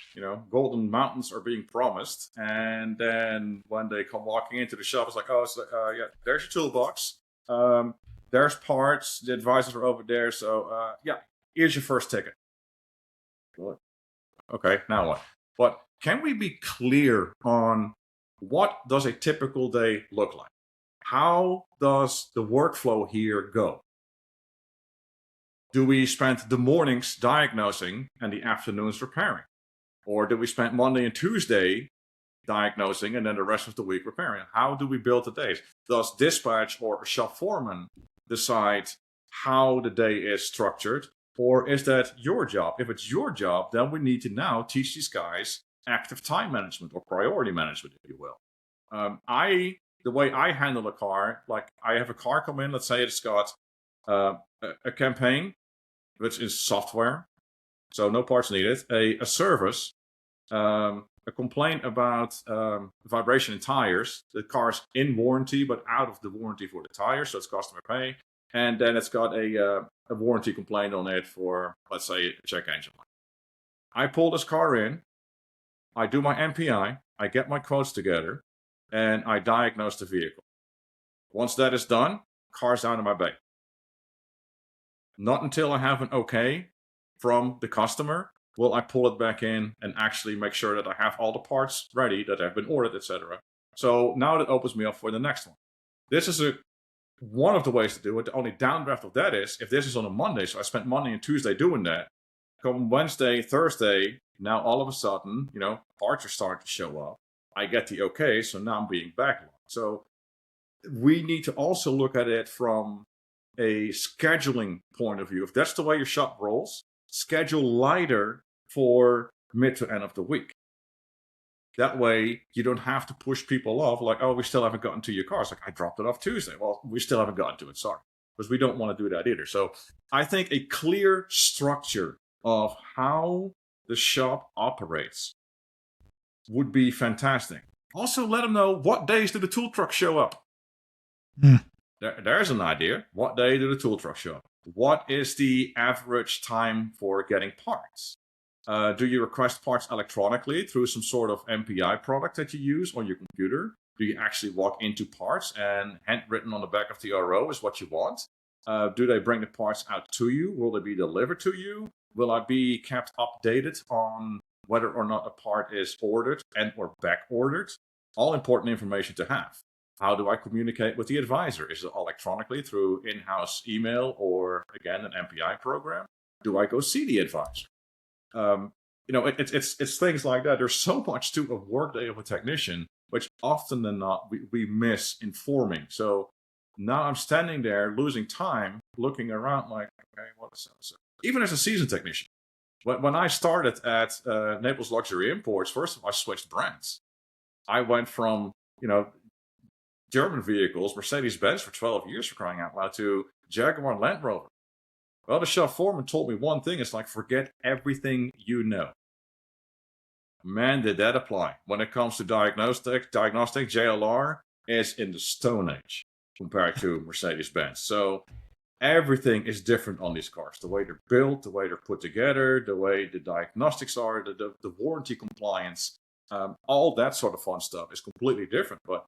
Golden mountains are being promised, and then when they come walking into the shop, it's like, yeah, there's your toolbox. There's parts. The advisors are over there. So yeah, here's your first ticket. Good. Okay, now what? But can we be clear on what does a typical day look like? How does the workflow here go? Do we spend the mornings diagnosing and the afternoons repairing? Or do we spend Monday and Tuesday diagnosing and then the rest of the week repairing? How do we build the days? Does dispatch or a shop foreman decide how the day is structured? Or is that your job? If it's your job, then we need to now teach these guys active time management or priority management, if you will. The way I handle a car, like I have a car come in, let's say it's got a campaign, which is software, so no parts needed, a service, a complaint about vibration in tires. The car's in warranty, but out of the warranty for the tires, so it's customer pay. And then it's got a warranty complaint on it for, let's say, a check engine light. I pull this car in, I do my MPI, I get my quotes together, and I diagnose the vehicle. Once that is done, car's out of my bay. Not until I have an okay from the customer will I pull it back in and actually make sure that I have all the parts ready, that have been ordered, etc. So now that opens me up for the next one. This is one of the ways to do it. The only downdraft of that is if this is on a Monday, so I spent Monday and Tuesday doing that. Come Wednesday, Thursday, now all of a sudden, parts are starting to show up. I get the okay, so now I'm being backlogged. So we need to also look at it from a scheduling point of view. If that's the way your shop rolls, schedule lighter for mid to end of the week. That way, you don't have to push people off like, oh, we still haven't gotten to your car. It's like, I dropped it off Tuesday. Well, we still haven't gotten to it, sorry. Because we don't want to do that either. So I think a clear structure of how the shop operates would be fantastic. Also, let them know what days do the tool trucks show up. There's an idea. What day do the tool trucks show up? What is the average time for getting parts? Do you request parts electronically through some sort of MPI product that you use on your computer? Do you actually walk into parts and handwritten on the back of the RO is what you want? Do they bring the parts out to you? Will they be delivered to you? Will I be kept updated on whether or not a part is ordered and or back ordered? All important information to have. How do I communicate with the advisor? Is it electronically through in-house email or, again, an MPI program? Do I go see the advisor? It's things like that. There's so much to a workday of a technician which often than not we miss informing. So now I'm standing there losing time looking around like, okay, what is that? Even as a seasoned technician, when I started at Naples Luxury Imports, first of all, I switched brands. I went from, German vehicles, Mercedes-Benz for 12 years, for crying out loud, to Jaguar and Land Rover. Well, the shop foreman told me one thing. It's like, forget everything you know. Man, did that apply. When it comes to diagnostic, JLR is in the Stone Age compared to Mercedes-Benz. So everything is different on these cars. The way they're built, the way they're put together, the way the diagnostics are, the warranty compliance, all that sort of fun stuff is completely different. But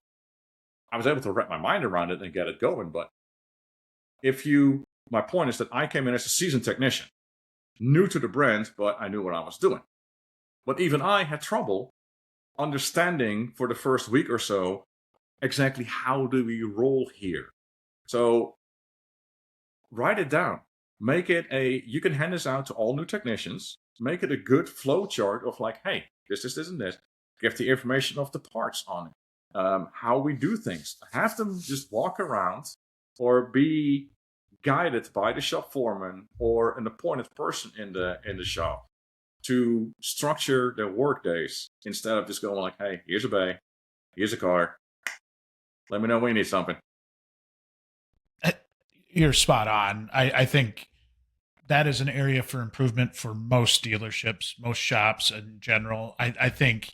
I was able to wrap my mind around it and get it going. But my point is that I came in as a seasoned technician, new to the brand, but I knew what I was doing. But even I had trouble understanding for the first week or so exactly how do we roll here. So write it down. Make it you can hand this out to all new technicians. Make it a good flow chart of like, hey, this, and this. Give the information of the parts on it. How we do things. Have them just walk around or be guided by the shop foreman or an appointed person in the shop to structure their work days instead of just going like, hey, here's a bay, here's a car. Let me know when you need something.
You're spot on. I think that is an area for improvement for most dealerships, most shops in general. I think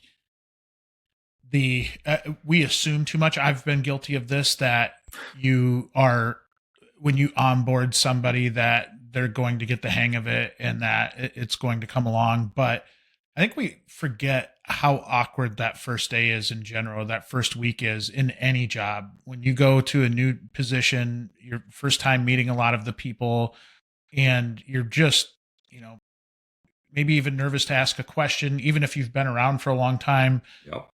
we assume too much. I've been guilty of this, that when you onboard somebody, that they're going to get the hang of it and that it's going to come along. But I think we forget how awkward that first day is in general, that first week is in any job. When you go to a new position, your first time meeting a lot of the people, and you're just, maybe even nervous to ask a question, even if you've been around for a long time.
Yep.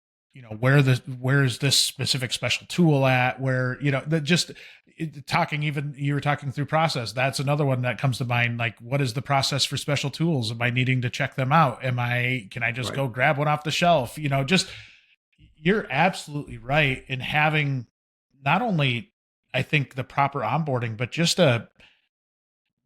Where is this specific special tool at? Where, talking, even you were talking through process. That's another one that comes to mind. Like, what is the process for special tools? Am I needing to check them out? Can I just go grab one off the shelf? You're absolutely right in having not only, I think, the proper onboarding, but just a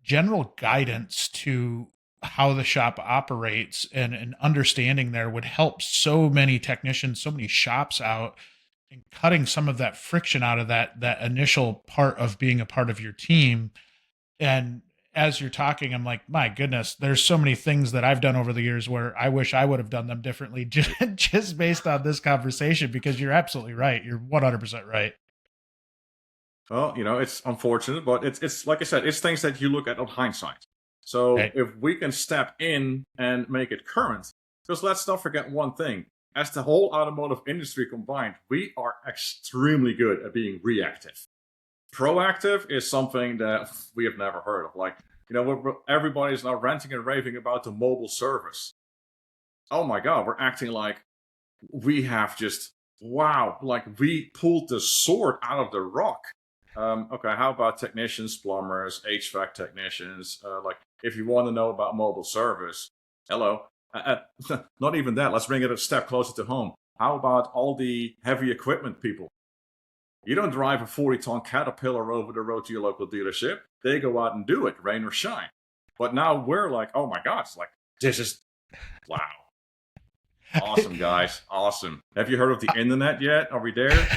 general guidance to how the shop operates, and an understanding there would help so many technicians, so many shops out, and cutting some of that friction out of that initial part of being a part of your team. And as you're talking, I'm like, my goodness, there's so many things that I've done over the years where I wish I would have done them differently, just based on this conversation, because you're absolutely right. You're 100% right.
Well, it's unfortunate, but it's like I said, it's things that you look at on hindsight. So if we can step in and make it current, because let's not forget one thing. As the whole automotive industry combined, we are extremely good at being reactive. Proactive is something that we have never heard of. Like, everybody's now ranting and raving about the mobile service. Oh my God, we're acting like we have like we pulled the sword out of the rock. Okay, how about technicians, plumbers, HVAC technicians? Like, if you want to know about mobile service, hello. Not even that. Let's bring it a step closer to home. How about all the heavy equipment people? You don't drive a 40-ton Caterpillar over the road to your local dealership. They go out and do it, rain or shine. But now we're like, oh my God, it's like, this is, wow. Awesome, guys. Awesome. Have you heard of the internet yet? Are we there?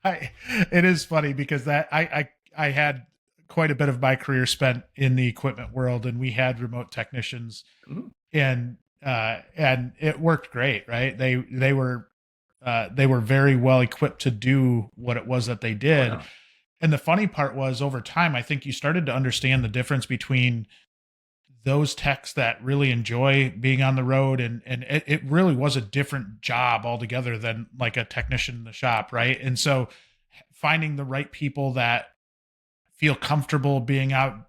It is funny because I had quite a bit of my career spent in the equipment world, and we had remote technicians, and it worked great, right? They were very well equipped to do what it was that they did. Wow. And the funny part was, over time, I think you started to understand the difference between those techs that really enjoy being on the road, and it really was a different job altogether than like a technician in the shop, right? And so finding the right people that feel comfortable being out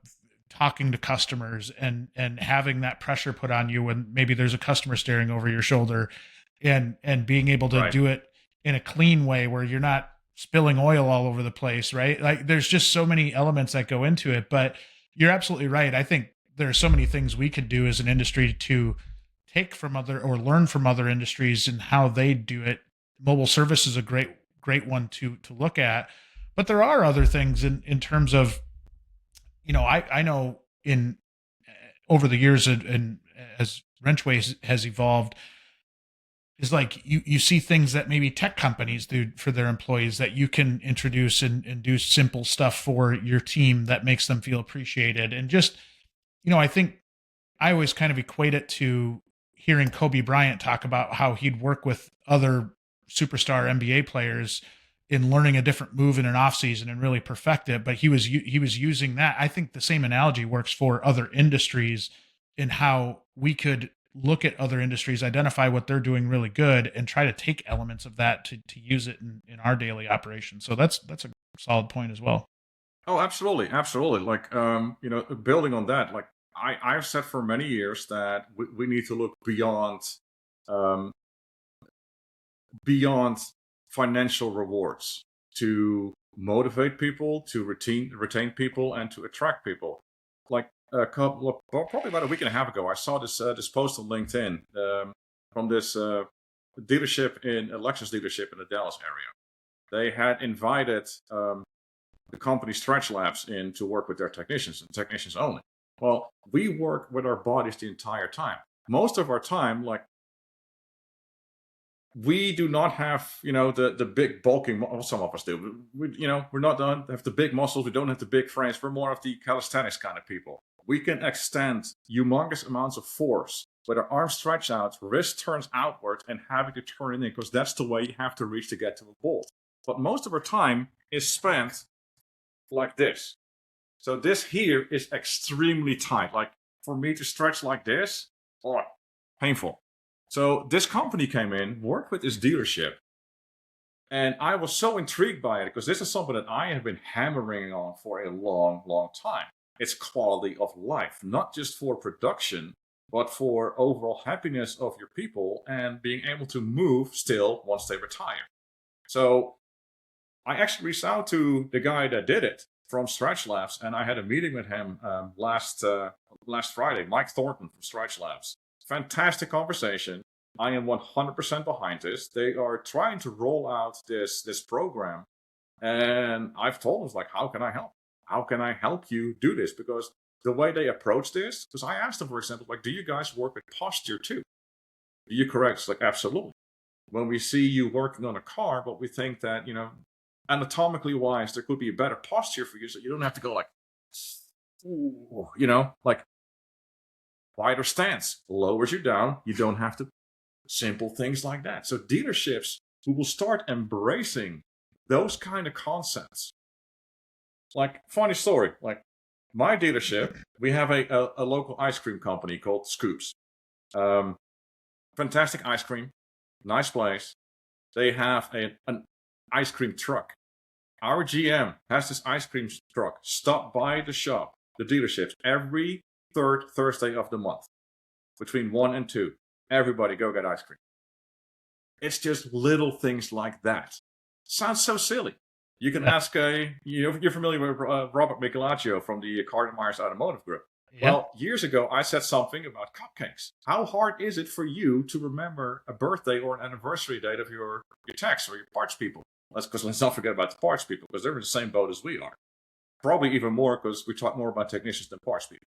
talking to customers, and having that pressure put on you when maybe there's a customer staring over your shoulder, and being able to do it in a clean way where you're not spilling oil all over the place, right? Like, there's just so many elements that go into it. But you're absolutely right. I think there are so many things we could do as an industry to take from other or learn from other industries and how they do it. Mobile service is a great one to look at. But there are other things in terms of, I know in over the years and as WrenchWay has evolved, is like you see things that maybe tech companies do for their employees that you can introduce and do simple stuff for your team that makes them feel appreciated. And just, I think I always kind of equate it to hearing Kobe Bryant talk about how he'd work with other superstar NBA players in learning a different move in an off season and really perfect it. But he was using that. I think the same analogy works for other industries in how we could look at other industries, identify what they're doing really good, and try to take elements of that to use it in our daily operation. So that's a solid point as well.
Oh, absolutely, absolutely. Like, building on that, like I've said for many years that we need to look beyond financial rewards to motivate people, to retain people, and to attract people. Like probably about a week and a half ago, I saw this post on LinkedIn from this dealership a Lexus dealership in the Dallas area. They had invited the company Stretch Labs in to work with their technicians and technicians only. Well, we work with our bodies the entire time. Most of our time, like, we do not have, the big bulking. Well, some of us do. We're not done. Have the big muscles. We don't have the big frames. We're more of the calisthenics kind of people. We can extend humongous amounts of force with our arms stretched out, wrist turns outward, and having to turn it in because that's the way you have to reach to get to the bolt. But most of our time is spent like this. So this here is extremely tight. Like, for me to stretch like this, painful. So this company came in, worked with this dealership, and I was so intrigued by it because this is something that I have been hammering on for a long, long time. It's quality of life, not just for production, but for overall happiness of your people and being able to move still once they retire. So I actually reached out to the guy that did it from Stretch Labs, and I had a meeting with him last Friday, Mike Thornton from Stretch Labs. Fantastic conversation. I am 100% behind this. They are trying to roll out this program, and I've told them, like, how can I help? How can I help you do this? Because the way they approach this, because I asked them, for example, like, do you guys work with posture too? Do you correct? It's like, absolutely. When we see you working on a car, but we think that, anatomically wise, there could be a better posture for you, so you don't have to go like, like wider stance lowers you down. You don't have to, simple things like that. So dealerships who will start embracing those kind of concepts. Like, funny story, like my dealership, we have a local ice cream company called Scoops. Fantastic ice cream, nice place. They have an ice cream truck. Our GM has this ice cream truck stop by the shop, the dealerships, every third Thursday of the month, between 1 and 2. Everybody go get ice cream. It's just little things like that. Sounds so silly. You can ask you're familiar with Robert Michelaccio from the Carter Myers Automotive Group. Yeah. Well, years ago, I said something about cupcakes. How hard is it for you to remember a birthday or an anniversary date of your techs or your parts people? Let's not forget about the parts people, because they're in the same boat as we are. Probably even more, because we talk more about technicians than parts people.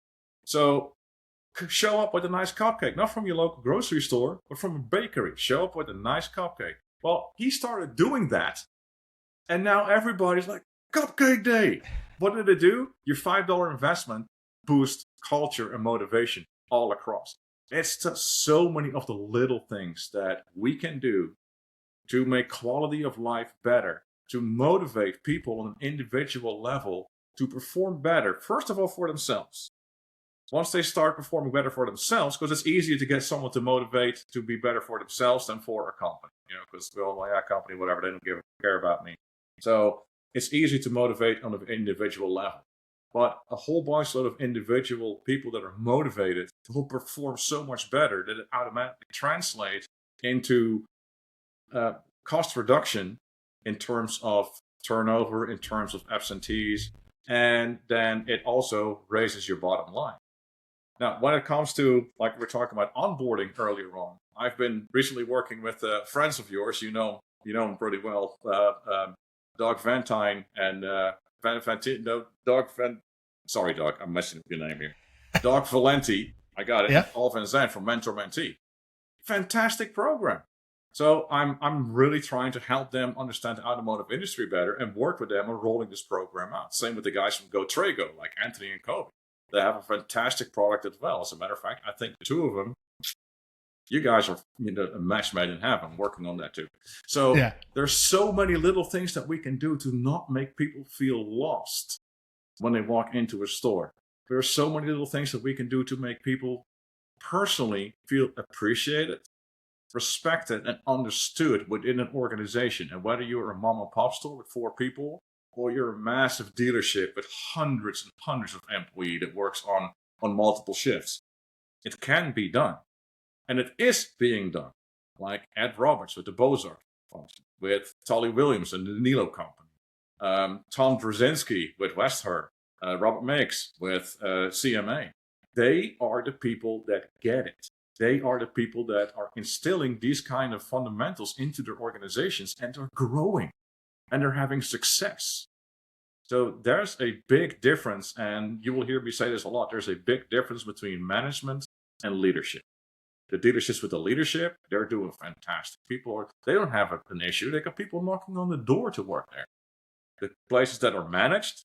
So show up with a nice cupcake, not from your local grocery store, but from a bakery. Show up with a nice cupcake. Well, he started doing that, and now everybody's like, Cupcake Day. What did it do? Your $5 investment boosts culture and motivation all across. It's just so many of the little things that we can do to make quality of life better, to motivate people on an individual level to perform better, first of all, for themselves. Once they start performing better for themselves, because it's easier to get someone to motivate to be better for themselves than for a company, because, company, whatever, they don't care about me. So it's easy to motivate on an individual level. But a whole bunch of individual people that are motivated will perform so much better that it automatically translates into cost reduction in terms of turnover, in terms of absentees, and then it also raises your bottom line. Now, when it comes to, like we were talking about onboarding earlier on, I've been recently working with friends of yours. You know them pretty well, Doug Vantine and Sorry, Doug, I'm messing up your name here. Doug Valenti. I got it.
Yeah.
Paul Van Zandt from Mentor Mentee. Fantastic program. So I'm really trying to help them understand the automotive industry better and work with them on rolling this program out. Same with the guys from GoTrago, like Anthony and Kobe. They have a fantastic product as well. As a matter of fact, I think the two of them, you guys are a match made in heaven, working on that too. So there's so many little things that we can do to not make people feel lost when they walk into a store. There are so many little things that we can do to make people personally feel appreciated, respected, and understood within an organization. And whether you're a mom and pop store with 4 people, or you're a massive dealership with hundreds and hundreds of employees that works on multiple shifts, it can be done. And it is being done. Like Ed Roberts with the Bozarth function, with Tully Williams and the Nilo Company, Tom Brzezinski with Westher, Robert Mix with CMA. They are the people that get it. They are the people that are instilling these kind of fundamentals into their organizations, and they're growing and they're having success. So there's a big difference, and you will hear me say this a lot. There's a big difference between management and leadership. The dealerships with the leadership, they're doing fantastic. They don't have an issue. They got people knocking on the door to work there. The places that are managed,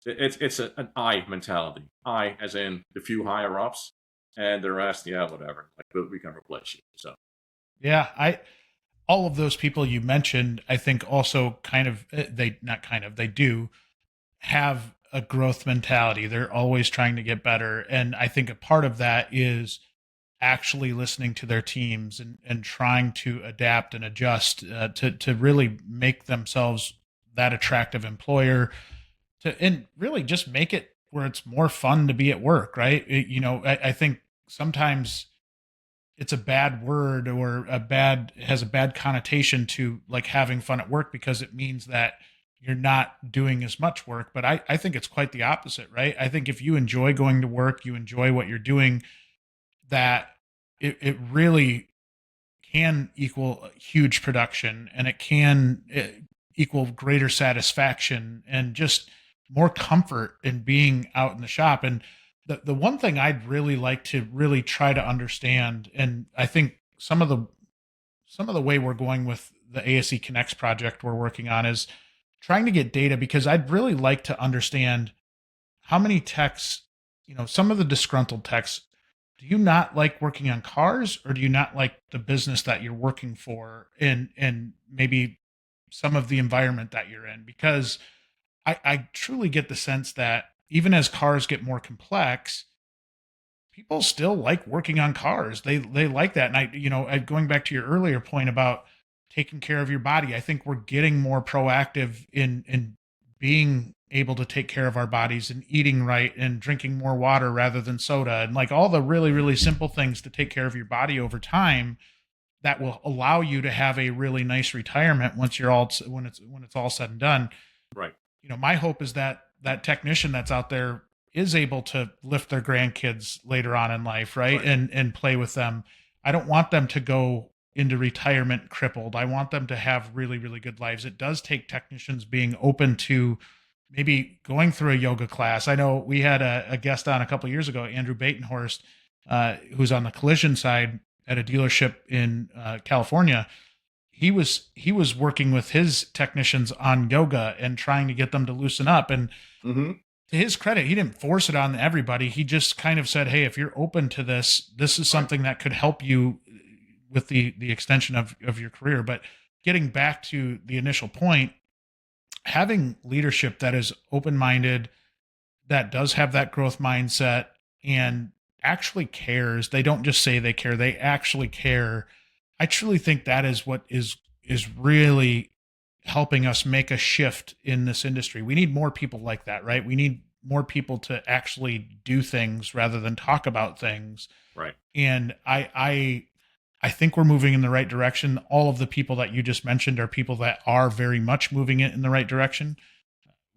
it's an I mentality. I as in the few higher ups, and the rest, whatever. Like, we can replace you. So
yeah, all of those people you mentioned, I think also they do have a growth mentality. They're always trying to get better. And I think a part of that is actually listening to their teams and trying to adapt and adjust to really make themselves that attractive employer, and really just make it where it's more fun to be at work, right? I think sometimes it's a bad word or has a bad connotation to like having fun at work, because it means that you're not doing as much work. But I think it's quite the opposite, right? I think if you enjoy going to work, you enjoy what you're doing, that it really can equal huge production, and it can equal greater satisfaction and just more comfort in being out in the shop. And the one thing I'd really like to really try to understand, and I think some of the way we're going with the ASE Connects project we're working on, is trying to get data, because I'd really like to understand how many techs, some of the disgruntled techs, do you not like working on cars, or do you not like the business that you're working for, and maybe some of the environment that you're in? Because I truly get the sense that even as cars get more complex, people still like working on cars. They like that. And going back to your earlier point about taking care of your body, I think we're getting more proactive in being able to take care of our bodies and eating right and drinking more water rather than soda, and like all the really, really simple things to take care of your body over time that will allow you to have a really nice retirement when it's all said and done.
Right.
My hope is that that technician that's out there is able to lift their grandkids later on in life, right? And play with them. I don't want them to go into retirement crippled. I want them to have really, really good lives. It does take technicians being open to maybe going through a yoga class. I know we had a guest on a couple of years ago, Andrew Batenhorst, who's on the collision side at a dealership in California. He was working with his technicians on yoga and trying to get them to loosen up. And to his credit, he didn't force it on everybody. He just kind of said, hey, if you're open to this is something that could help you with the extension of your career. But getting back to the initial point, having leadership that is open-minded, that does have that growth mindset, and actually cares. They don't just say they care, they actually care. I truly think that is what is really helping us make a shift in this industry. We need more people like that, right? We need more people to actually do things rather than talk about things.
Right.
And I think we're moving in the right direction. All of the people that you just mentioned are people that are very much moving it in the right direction.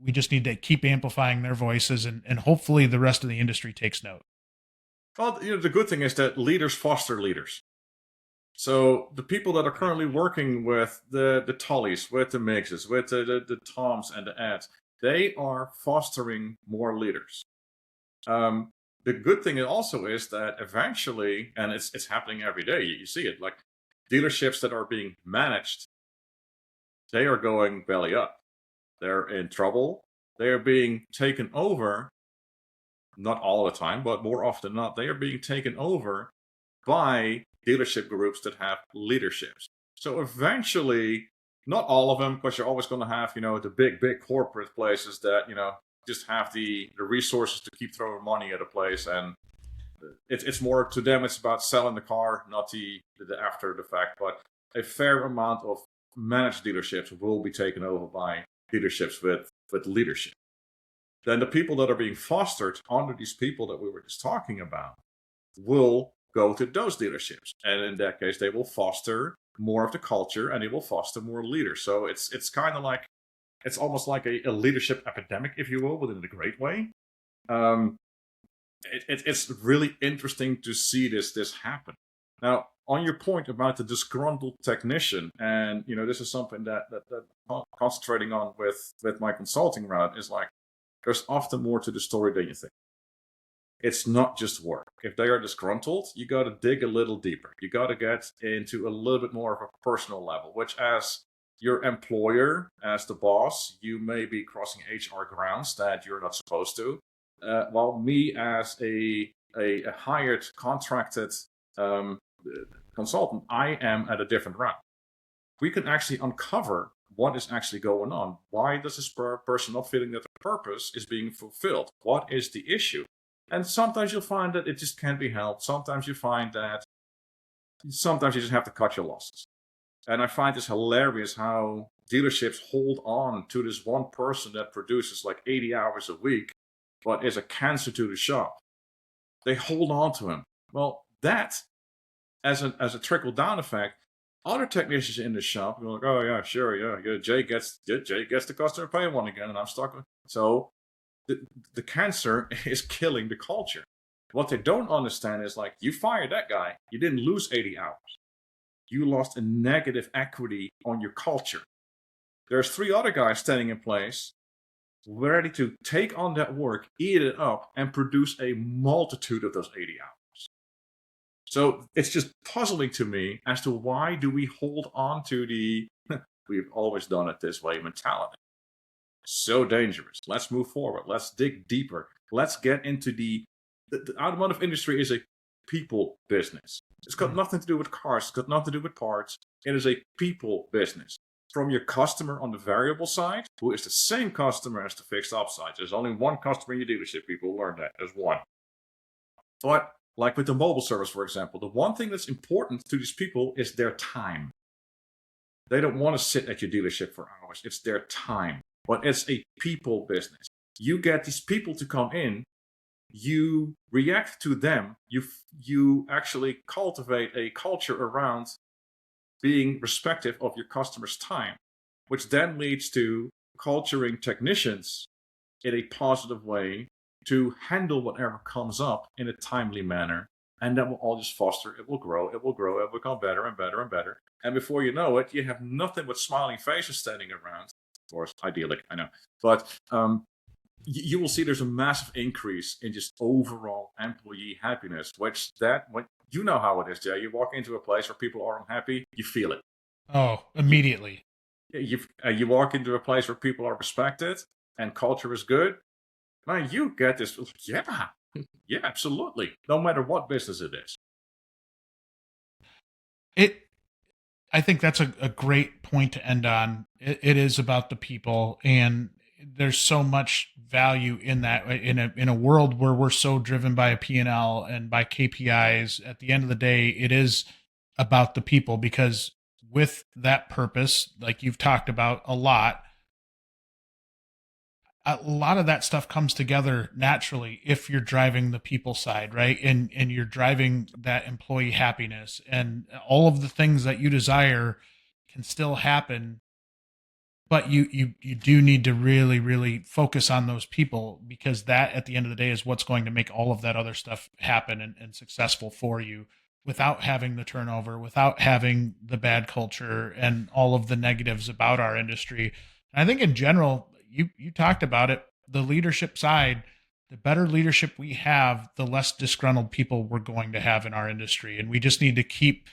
we just need to keep amplifying their voices, and hopefully the rest of the industry takes note.
Well, the good thing is that leaders foster leaders. So the people that are currently working with the Tullys, with the Mixes, with the Toms and the Eds, they are fostering more leaders. The good thing also is that eventually, and it's happening every day, you see it, like dealerships that are being managed, they are going belly up. They're in trouble. They are being taken over, not all the time, but more often than not, they are being taken over by dealership groups that have leaderships. So eventually, not all of them, because you're always going to have, the big corporate places that, just have the resources to keep throwing money at a place. And it's more, to them, it's about selling the car, not the after the fact. But a fair amount of managed dealerships will be taken over by dealerships with leadership. Then the people that are being fostered under these people that we were just talking about will go to those dealerships. And in that case, they will foster more of the culture and they will foster more leaders. So it's kind of like, it's almost like a leadership epidemic, if you will, within the great way. It's really interesting to see this happen. Now, on your point about the disgruntled technician, and this is something that I'm concentrating on with my consulting route, is like, there's often more to the story than you think. It's not just work. If they are disgruntled, you got to dig a little deeper. You got to get into a little bit more of a personal level, which, as your employer, as the boss, you may be crossing HR grounds that you're not supposed to. While me, as a hired, contracted consultant, I am at a different route. We can actually uncover what is actually going on. Why does this person not feeling that the purpose is being fulfilled? What is the issue? And sometimes you'll find that it just can't be helped. Sometimes you find that sometimes you just have to cut your losses. And I find this hilarious how dealerships hold on to this one person that produces like 80 hours a week, but is a cancer to the shop. They hold on to him. Well, that, as a trickle-down effect, other technicians in the shop are like, oh yeah, sure, yeah, jayg gets the customer pay one again, and I'm stuck with. So the cancer is killing the culture. What they don't understand is, like, you fired that guy, you didn't lose 80 hours. You lost a negative equity on your culture. There's 3 other guys standing in place, ready to take on that work, eat it up, and produce a multitude of those 80 hours. So it's just puzzling to me as to why do we hold on to the we've always done it this way mentality. So dangerous. Let's move forward. Let's dig deeper. Let's get into the automotive industry is a people business. It's got nothing to do with cars. It's got nothing to do with parts. It is a people business. From your customer on the variable side, who is the same customer as the fixed op side. There's only one customer in your dealership. People learn that. There's one. But like with the mobile service, for example, the one thing that's important to these people is their time. They don't want to sit at your dealership for hours. It's their time. But it's a people business. You get these people to come in. You react to them. You actually cultivate a culture around being respectful of your customer's time, which then leads to culturing technicians in a positive way to handle whatever comes up in a timely manner. And that will all just foster, it will grow, it will become better and better and better. And before you know it, you have nothing but smiling faces standing around. Of course, idyllic, I know. But you will see there's a massive increase in just overall employee happiness, which you know how it is, Jay. You walk into a place where people are unhappy, you feel it.
Oh, immediately.
You walk into a place where people are respected and culture is good, man, you get this. Yeah, absolutely. No matter what business it is.
I think that's a great point to end on. It is about the people, and there's so much value in that. In a world where we're so driven by a P&L and by KPIs, at the end of the day, it is about the people, because with that purpose, like you've talked about a lot of that stuff comes together naturally if you're driving the people side, right? And you're driving that employee happiness, and all of the things that you desire can still happen but you do need to really, really focus on those people, because that at the end of the day is what's going to make all of that other stuff happen and successful for you, without having the turnover, without having the bad culture and all of the negatives about our industry. And I think in general, you talked about it, the leadership side, the better leadership we have, the less disgruntled people we're going to have in our industry. And we just need to keep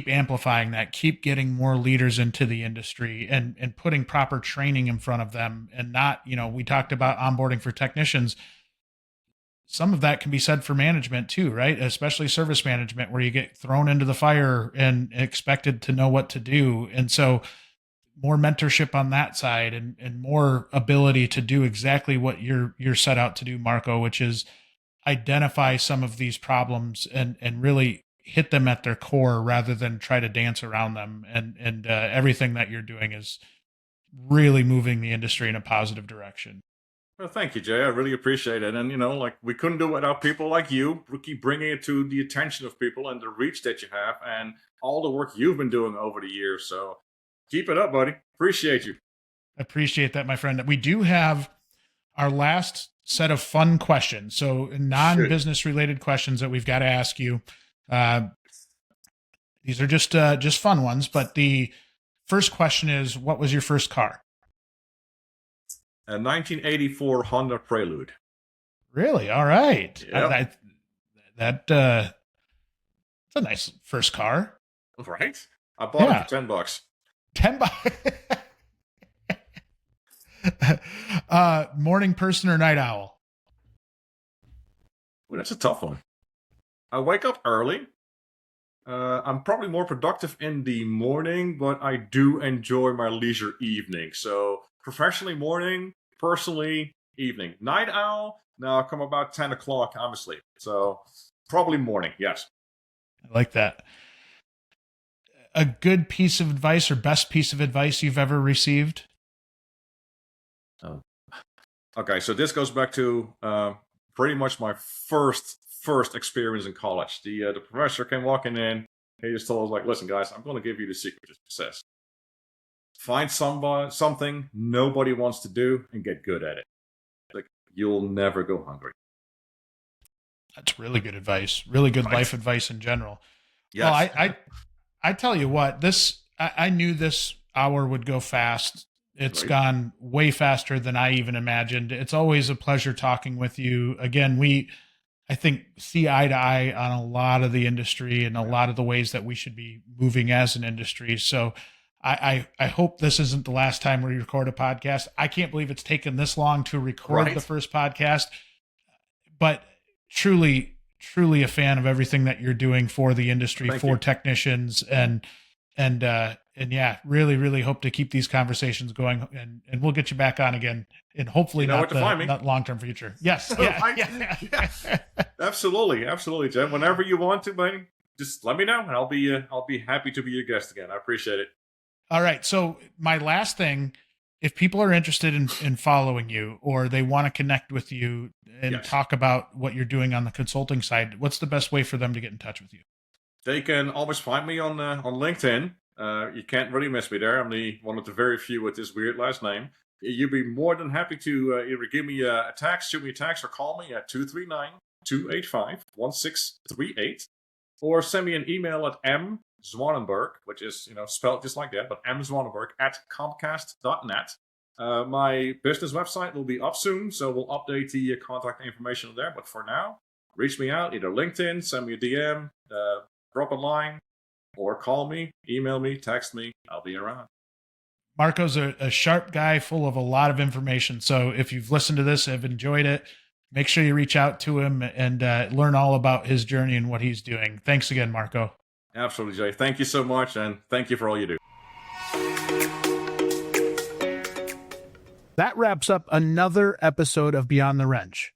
amplifying that, keep getting more leaders into the industry, and putting proper training in front of them. And not, we talked about onboarding for technicians. Some of that can be said for management too, right? Especially service management, where you get thrown into the fire and expected to know what to do. And so more mentorship on that side, and more ability to do exactly what you're set out to do, Marco, which is identify some of these problems and really hit them at their core, rather than try to dance around them. And everything that you're doing is really moving the industry in a positive direction.
Well, thank you, Jay. I really appreciate it. And, we couldn't do it without people like you. We keep bringing it to the attention of people and the reach that you have and all the work you've been doing over the years. So keep it up, buddy. Appreciate you.
Appreciate that, my friend. We do have our last set of fun questions. So non-business related questions that we've got to ask you. These are just fun ones. But the first question is, what was your first car?
A 1984 Honda Prelude.
Really? All right.
Yep.
That's a nice first car.
Right? I bought it for $10.
$10. Morning person or night owl?
Well, that's a tough one. I wake up early. I'm probably more productive in the morning, but I do enjoy my leisure evening. So professionally morning, personally evening. Night owl, now come about 10 o'clock, I'm asleep. So probably morning, yes.
I like that. A good piece of advice or best piece of advice you've ever received?
Okay, so this goes back to pretty much my first experience in college. The professor came walking in. He just told us, like, listen, guys, I'm going to give you the secret to success. Find something nobody wants to do and get good at it. Like, you'll never go hungry.
That's really good advice. Really good life advice in general.
Yes.
Well, I tell you what, I knew this hour would go fast. It's gone way faster than I even imagined. It's always a pleasure talking with you. Again, I think, see eye to eye on a lot of the industry and a lot of the ways that we should be moving as an industry. So I hope this isn't the last time we record a podcast. I can't believe it's taken this long to record the first podcast, but truly a fan of everything that you're doing for the industry, for technicians, and yeah, really hope to keep these conversations going, and we'll get you back on again, and hopefully not long-term future. Yes. Yeah.
Absolutely, Jim. Whenever you want to, buddy, just let me know, and I'll be happy to be your guest again. I appreciate it.
All right. So my last thing, if people are interested in following you, or they want to connect with you and talk about what you're doing on the consulting side, what's the best way for them to get in touch with you?
They can always find me on LinkedIn. You can't really miss me there. I'm one of the very few with this weird last name. You'd be more than happy to either give me a text, shoot me a text, or call me at 239-285-1638, or send me an email at mzwanenburg, which is spelled just like that, but mzwanenburg @comcast.net. My business website will be up soon, so we'll update the contact information there. But for now, reach me out, either LinkedIn, send me a DM, drop a line, or call me, email me, text me. I'll be around.
Marco's a sharp guy full of a lot of information. So if you've listened to this, have enjoyed it, make sure you reach out to him and learn all about his journey and what he's doing. Thanks again, Marco.
Absolutely, Jay. Thank you so much, and thank you for all you do.
That wraps up another episode of Beyond the Wrench.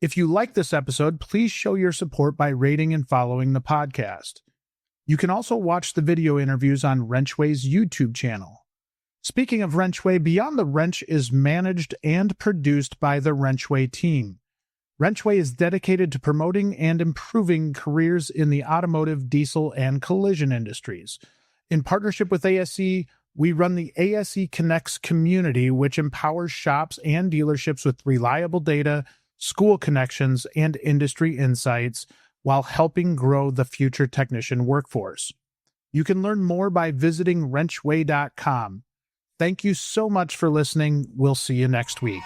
If you like this episode, please show your support by rating and following the podcast. You can also watch the video interviews on WrenchWay's YouTube channel. Speaking of WrenchWay, Beyond the Wrench is managed and produced by the WrenchWay team. WrenchWay is dedicated to promoting and improving careers in the automotive, diesel, and collision industries. In partnership with ASE, We run the ASE Connects community, which empowers shops and dealerships with reliable data, school connections, and industry insights while helping grow the future technician workforce. You can learn more by visiting WrenchWay.com. Thank you so much for listening. We'll see you next week.